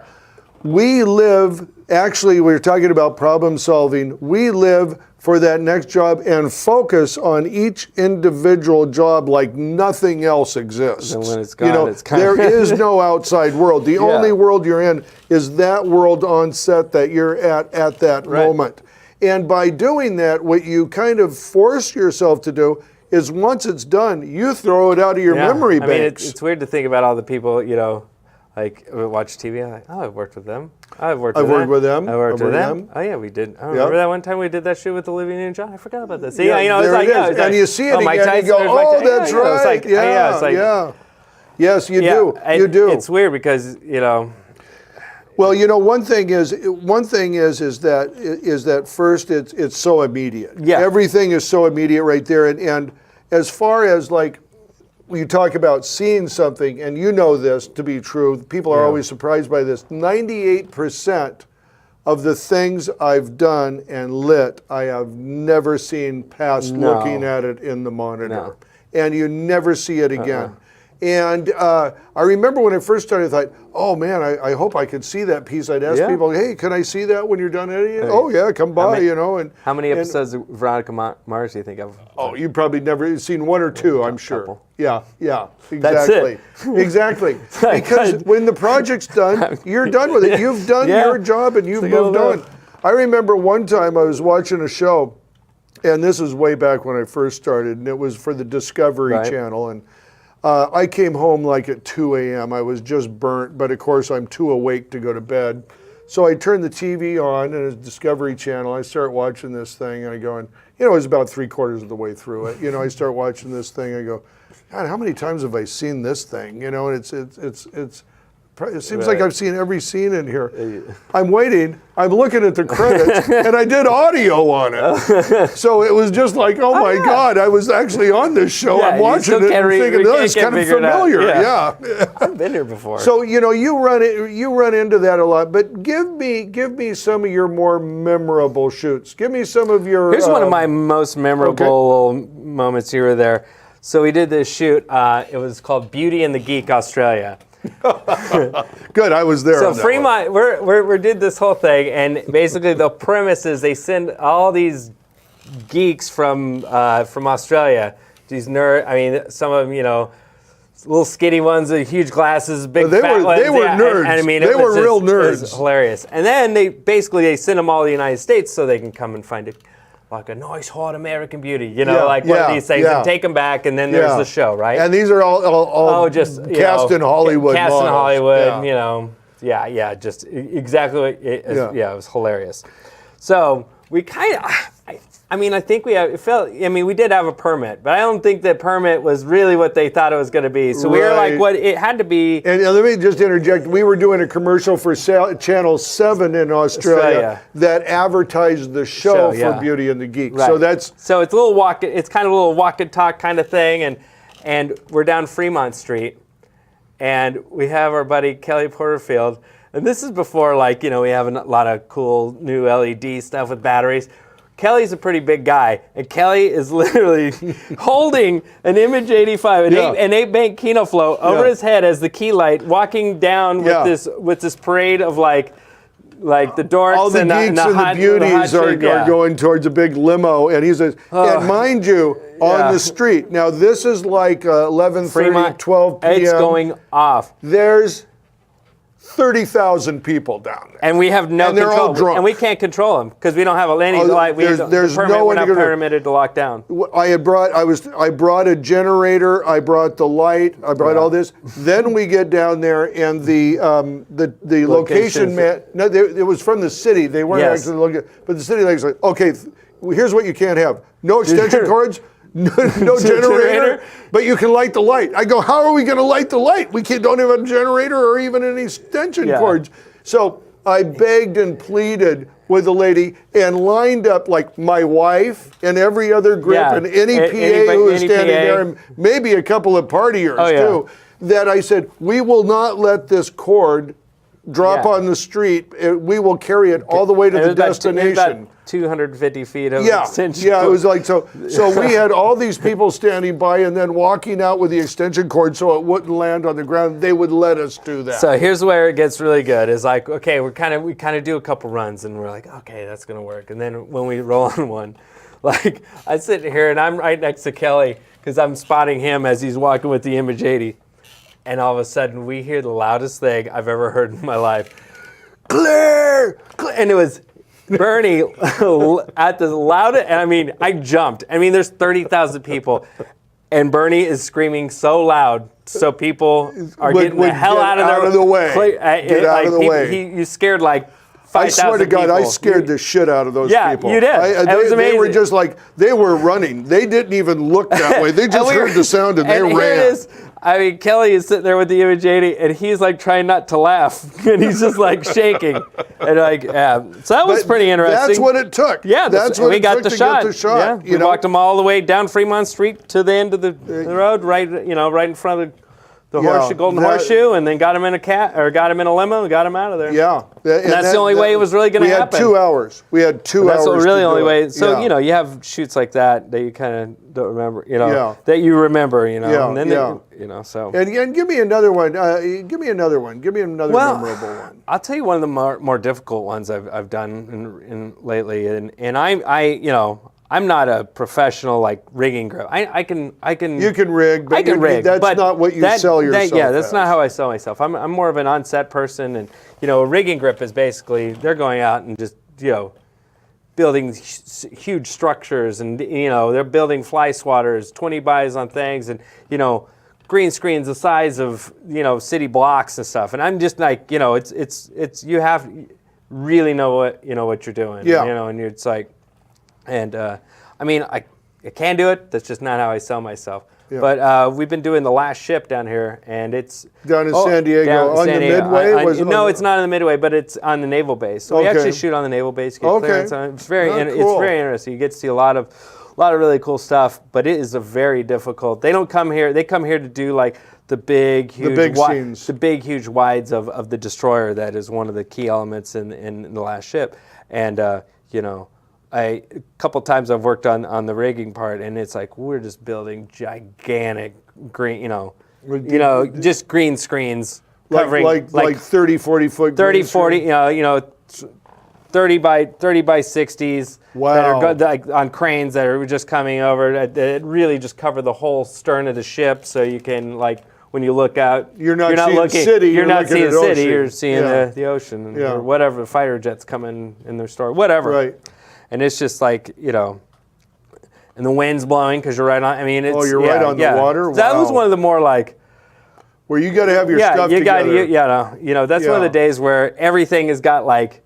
We live, actually, we were talking about problem solving. We live for that next job and focus on each individual job like nothing else exists. And when it's gone, it's kind there is no outside world. The only world you're in is that world on set that you're at that moment. And by doing that, what you kind of force yourself to do is once it's done, you throw it out of your memory banks. I mean, it's weird to think about all the people, like watch TV. I'm like, oh, I've worked with them. I've worked with them. I worked with them. Oh yeah, we did. I remember that one time we did that shoot with Olivia Newton-John. I forgot about this. See, it's like, and you see it again, and you go, oh, that's right. Yes, you do. You do. It's weird because Well, one thing is that first it's so immediate. Yeah. Everything is so immediate right there, and as far as like you talk about seeing something, and you know this to be true, people are always surprised by this. 98% of the things I've done and lit, I have never seen past looking at it in the monitor, and you never see it again. And I remember when I first started, I thought, oh man, I hope I could see that piece. I'd ask people, hey, can I see that when you're done editing? Oh yeah, come by, And how many episodes of Veronica Mars do you think of? Oh, you've probably never seen one or two, I'm sure. Couple. Yeah, exactly. That's it. Exactly. Because when the project's done, you're done with it. You've done your job and you've moved on. I remember one time I was watching a show, and this was way back when I first started, and it was for the Discovery Channel, and I came home like at 2 a.m. I was just burnt, but of course I'm too awake to go to bed. So I turned the TV on, and it's Discovery Channel. I start watching this thing, and I go, and it was about 3/4 of the way through it. I start watching this thing. I go, God, how many times have I seen this thing? And it seems like I've seen every scene in here. I'm waiting. I'm looking at the credits, and I did audio on it. So it was just like, oh my God, I was actually on this show. I'm watching it and thinking, oh, it's kind of familiar. I've been here before. So you run into that a lot. But give me some of your more memorable shoots. Give me some of your. Here's one of my most memorable moments here or there. So we did this shoot. It was called Beauty and the Geek Australia. Good, I was there. So Fremont, we did this whole thing, and basically the premise is they send all these geeks from Australia. These nerd. I mean, some of them, you know, little skinny ones with huge glasses, big They fat were- ones. they were nerds. And I mean, They it was were real just- it was nerds. hilarious. And then they send them all to the United States so they can come and find it. Like a nice hot American Beauty, you know, Yeah, like one yeah, of these things, yeah. and take them back, and then there's Yeah. the show, right? And these are all just you cast know, in Hollywood. cast in models. Hollywood, Yeah. you know, yeah, just exactly. What Yeah. it was hilarious. So we kind of, I mean, I think we have. It felt. I mean, we did have a permit, but I don't think that permit was really what they thought it was going to be. So we were like, Right. what it had to be. And let me just interject. We were doing a commercial for Channel 7 in Australia that advertised the show for yeah. Beauty and the Geek. Right. So that's so it's a little walk. It's kind of a little walk and talk kind of thing, and we're down Fremont Street, and we have our buddy Kelly Porterfield, and this is before, like, you know, we have a lot of cool new LED stuff with batteries. Kelly's a pretty big guy, and Kelly is literally holding an Image 85, an 8-bank Kino Flow over his head as the key light, walking down with this parade of like the dorks all the and geeks the and hot, the beauties the hot are chick, yeah. going towards a big limo, and he says, and mind you, on the street. Now this is like 11:30, Fremont, 12 p.m. It's going off. There's 30,000 people down there. And we have no And they're control. all drunk. And we can't control them because we don't have a landing light. there's no we're one to not control. permitted to lock down. I brought a generator. I brought the light. I brought all this. Then we get down there, and the location Locations. man. No, it was from the city. They weren't Yes. actually looking. But the city was like, okay, here's what you can't have: no extension cords. No generator, but you can light the light. I go, how are we going to light the light? We don't have a generator or even an extension cords. So I begged and pleaded with the lady and lined up like my wife and every other grip and any PA who was standing there, and maybe a couple of partiers too, that I said, we will not let this cord drop on the street. We will carry it all the way to the destination. 250 feet of extension. Yeah, it was like so we had all these people standing by and then walking out with the extension cord so it wouldn't land on the ground. They would let us do that. So here's where it gets really good. Is like, okay, we kind of do a couple runs and we're like, okay, that's gonna work. And then when we roll on one, like I sit here and I'm right next to Kelly because I'm spotting him as he's walking with the Image 80, and all of a sudden we hear the loudest thing I've ever heard in my life. Clear, and it was Bernie at the loudest, and I mean, I jumped. I mean, there's 30,000 people, and Bernie is screaming so loud, so people are getting the hell out of the way. Get out of the way. You scared like 5,000 I swear to God, people. I scared the shit out of those people. You did. It was they were amazing. just like, they were running. They didn't even look that way. They just heard the sound and they here ran. it is. I mean, Kelly is sitting there with the Image 80, and he's like trying not to laugh, and he's just like shaking, and like, so that was pretty interesting. That's what it took. Yeah, that's what we it got took the to shot. get the shot. Yeah, we walked them all the way down Fremont Street to the end of the road, right in front of the Golden Horseshoe, and then got him in a limo, and got him out of there. Yeah, and that's the only way it was really going to happen. We had 2 hours. We had 2 hours. That's really the only do way. it. So Yeah. you have shoots like that you kind of don't remember, that you remember, Yeah, and then yeah. So. And give me another one. Give me another memorable one. I'll tell you one of the more difficult ones I've done in lately, and I'm not a professional like rigging grip. I can. You can rig, but I can rig. That's but not what you sell yourself. Yeah, that's as. not how I sell myself. I'm more of an on-set person, and a rigging grip is basically they're going out and just building huge structures, and they're building fly swatters, 20 bys on things, and green screens the size of city blocks and stuff. And I'm just like it's you have to really know what you're doing. Yeah. And it's like. And I mean, I can do it. That's just not how I sell myself. Yeah. But we've been doing The Last Ship down here, and it's down in San Diego on the Midway. No, it's not on the Midway, but it's on the naval base. So we actually shoot on the naval base. Get clearance on it. It's very, cool. it's very interesting. You get to see a lot of really cool stuff. But it is a very difficult. They don't come here. They come here to do like the big, huge, scenes. the big, huge wides of the destroyer. That is one of the key elements in The Last Ship, and a couple times I've worked on the rigging part, and it's like we're just building gigantic green, just green screens covering like 30, 40 foot. 30, 40, 30 30 by 60s that Wow. are good, like on cranes that are just coming over. That really just cover the whole stern of the ship, so you can like when you look out, You're not seeing looking, city, You're you're not looking seeing at the city. ocean. You're seeing Yeah. the ocean Yeah. or whatever. Fighter jets coming in their store, whatever. Right. And it's just like and the wind's blowing because you're right on. I mean, it's you're right on the water? That was Wow. one of the more like. Where you got to have your stuff you got together. that's one of the days where everything has got like,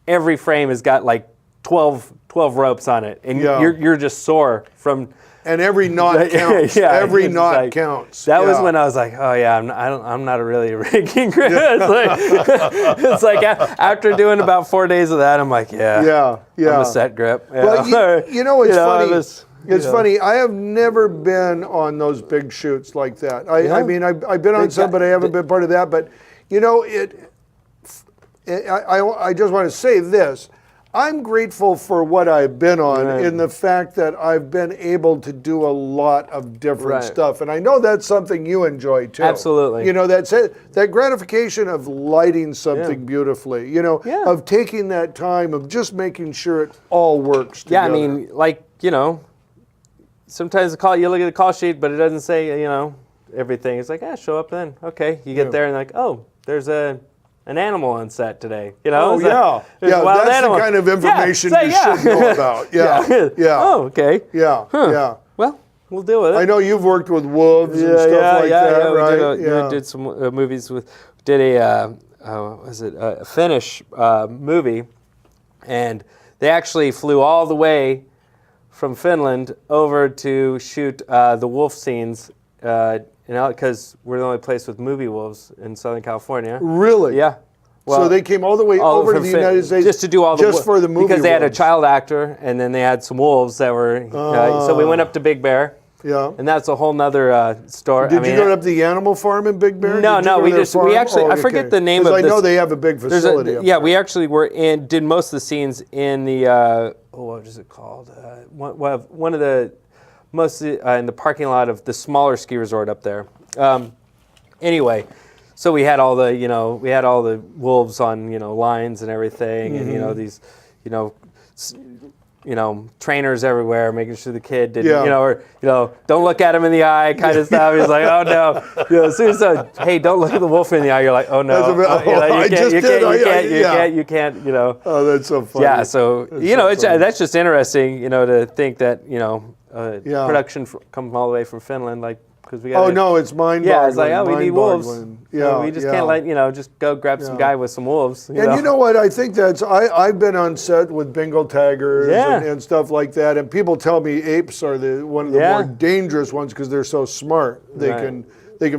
every frame has got like 12 ropes on it, and Yeah. you're just sore from. And every knot counts. Yeah, Every it's knot like- counts. That was Yeah. when I was like, oh yeah, I'm not a really rigging crew. It's like after doing about 4 days of that, I'm like, Yeah. I'm a set grip. Well, you know, it's funny. It's know. funny. I have never been on those big shoots like that. I mean, I've been on some, but I haven't been part of that. But you know, I just want to say this. I'm grateful for what I've been on in the fact that I've been able to do a lot of different stuff. And I know that's something you enjoy too. Absolutely. You know, that's it. That gratification of lighting something beautifully, you know, of taking that time of just making sure it all works together. Yeah, I mean, like, sometimes you look at the call sheet, but it doesn't say, everything. It's like, show up then. Okay. You get there and like, oh, there's an animal on set today. Oh, It's a wild that's animal. the kind of information Yeah, you yeah. should know about. Yeah. Oh, okay. Yeah, yeah. Well, we'll deal with it. I know you've worked with wolves and stuff like that, right? We did some movies did a Finnish movie, and they actually flew all the way from Finland over to shoot the wolf scenes, because we're the only place with movie wolves in Southern California. Really? Yeah. So they came all the way over to the United States just to do all just for the movie because they had a wolves. child actor, and then they had some wolves that were. So we went up to Big Bear. Yeah. And that's a whole nother story. Did you go up to the animal farm in Big Bear? No, Did you go we to their just we farm? actually I Oh, forget okay. the name of 'Cause this. I know they have a big facility. up there. we actually did most of the scenes in the what is it called? One of the mostly in the parking lot of the smaller ski resort up there. Anyway, so we had all the wolves on lines and everything, and these trainers everywhere, making sure the kid didn't, don't look at him in the eye, kind of stuff. He's like, oh no, as soon as hey, don't look at the wolf in the eye, you're like, oh no, you can't. Oh, that's so funny. Yeah, so that's just interesting, to think that production comes all the way from Finland, like. We got Oh no, it's mind-boggling. Yeah, it's like, we need wolves. Yeah, we just can't let just go grab some guy with some wolves. You know what? I think I've been on set with bingo taggers and stuff like that, and people tell me apes are one of the more dangerous ones because they're so smart. They can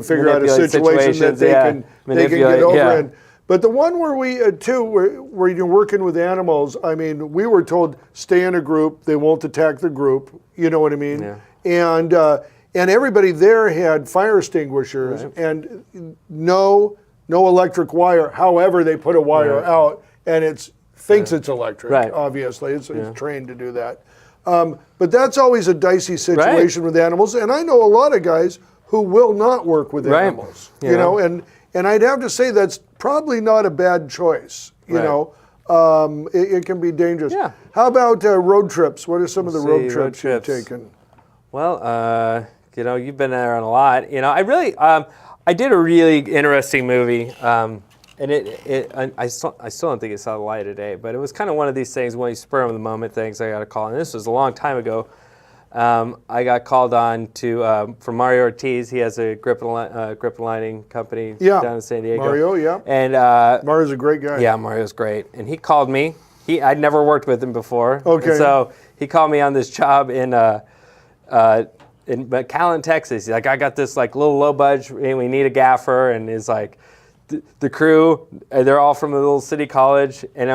figure out a situation that they can get over in. But the one where we where you're working with animals, I mean, we were told stay in a group. They won't attack the group. You know what I mean? Yeah. And everybody there had fire extinguishers and no electric wire. However, they put a wire out and it thinks it's electric. Obviously, it's trained to do that. But that's always a dicey situation with animals. And I know a lot of guys who will not work with animals. You know, and I'd have to say that's probably not a bad choice. You know, it can be dangerous. Yeah. How about road trips? What are some of the road trips you've taken? Well, you've been there on a lot. I really, I did a really interesting movie, and I still don't think it saw the light of day, but it was kind of one of these things, one of these spur of the moment things I got a call, and this was a long time ago. I got called on from Mario Ortiz. He has a grip and lining company down in San Diego. Mario, And Mario's a great guy. Yeah, Mario's great. And he called me. I'd never worked with him before. Okay. And so he called me on this job in McAllen, Texas. He's like, I got this like little low budge, and we need a gaffer, and it's like the crew, they're all from a little city college, and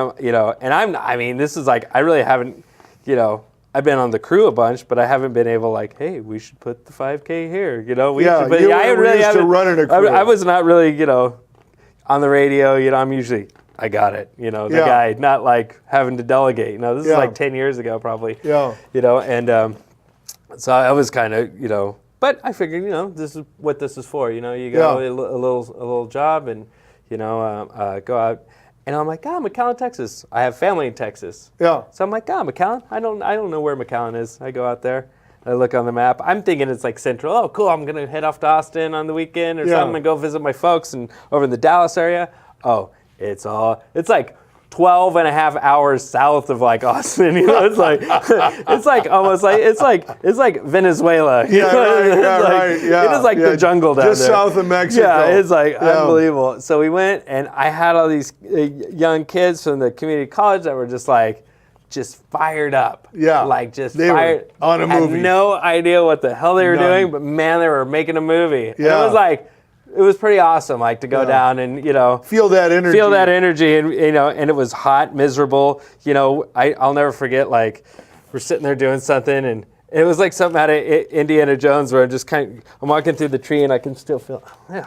this is like I really haven't, I've been on the crew a bunch, but I haven't been able hey, we should put the 5K here, I was not really, on the radio, I'm usually I got it, the guy, not like having to delegate. This is like 10 years ago probably. Yeah. And so I was kind of, but I figured, this is what this is for. You go a little job and, go out. And I'm like, McAllen, Texas. I have family in Texas. Yeah. So I'm like, McAllen? I don't know where McAllen is. I go out there. I look on the map. I'm thinking it's like central. Oh, cool. I'm going to head off to Austin on the weekend or something and go visit my folks and over in the Dallas area. Oh, it's like 12 and a half hours south of like Austin. You know, it's like almost like it's like Venezuela. Yeah, right. Yeah, it is like the jungle down just there. south of Mexico. Yeah, it's like unbelievable. So we went, and I had all these young kids from the community college that were just fired up. Yeah. Like just they fired. Were on a movie. Had no idea what the hell they were doing, but man, they were making a movie. And Yeah. it was pretty awesome, like to go down and, feel that energy. And, and it was hot, miserable. I'll never forget, like, we're sitting there doing something, and it was like something out of Indiana Jones where I'm walking through the tree and I can still feel,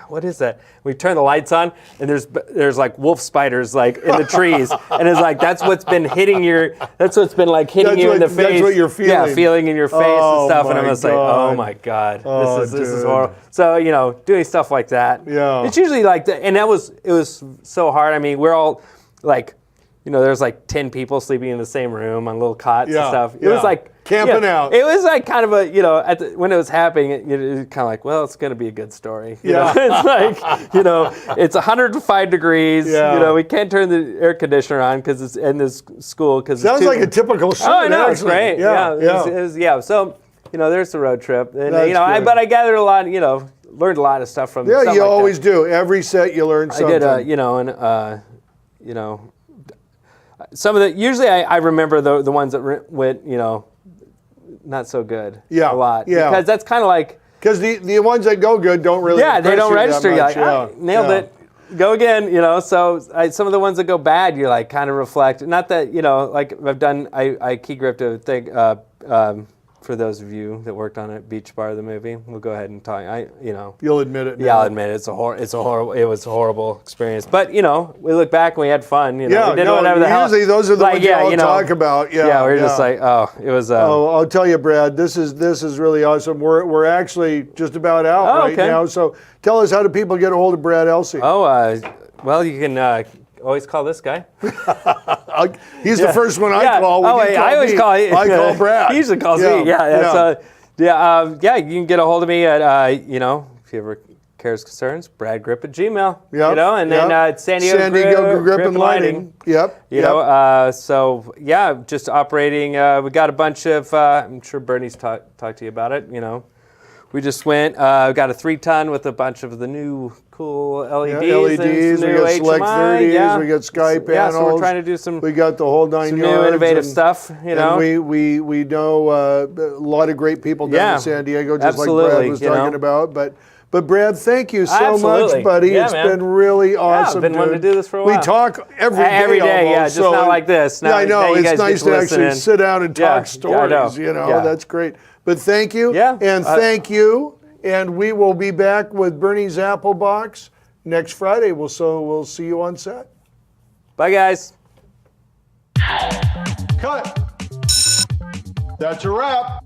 what is that? We turn the lights on and there's like wolf spiders like in the trees, and it's like that's what's been hitting you in the face. That's what you're feeling. Yeah, feeling in your face and stuff, and I'm just like, oh my God, this is horrible. So doing stuff like that. Yeah. It's usually like that, and it was so hard. I mean, we're all like, there's like 10 people sleeping in the same room on little cots and stuff. It was like camping out. It was like kind of a, when it was happening, it was kind of like, well, it's going to be a good story. It's like, it's 105 degrees. Yeah. We can't turn the air conditioner on because it's in this school. Sounds like a typical shoot. Oh, I know, it's actually. great. Yeah. So, there's the road trip. And, That's good. but I gathered a lot, learned a lot of stuff from Yeah, stuff you like always that. do. Every set you learn something. I did, some of the, usually I remember the ones that went, not so good. Yeah. A lot. Yeah. Because that's kind of like. Because the ones that go good don't really. Yeah, they don't impress you register. that You're like, much. nailed it. Go again, So some of the ones that go bad, you're like kind of reflect. Not that, like I've done, I key gripped a thing, for those of you that worked on it, Beach Bar, the movie. We'll go ahead and talk. You'll admit it. Yeah, I'll admit it. It was a horrible experience. But we look back and we had fun. We did whatever the hell. Usually those are the ones you all talk about. Yeah, we were just like, it was. I'll tell you, Brad. This is really awesome. We're actually just about out right now. So tell us, how do people get a hold of Brad Elsey? Well, you can always call this guy. He's the first one I call. I always call. I call Brad. He usually calls me. Yeah. You can get a hold of me at if you ever cares concerns, bradgrip@gmail. Yep. And then San Diego Grip and Lighting. Yep. Just operating. We got a bunch of. I'm sure Bernie's talked to you about it. We just went, got a 3-ton with a bunch of the new cool LEDs. LEDs, we got Select 30s, we got Sky panels. Yeah, so we're trying to do we got the whole 9 yards. New innovative stuff, And we know a lot of great people down in San Diego, just like Brad was talking about. But Brad, thank you so much, buddy. It's been really awesome. I've been wanting to do this for a while. We talk every day. Every day, almost, just not like this. I know. It's nice to actually sit down and talk stories. Yeah. That's great. But thank you. Yeah. And thank you. And we will be back with Bernie's Apple Box next Friday. We'll see you on set. Bye, guys. Cut. That's a wrap.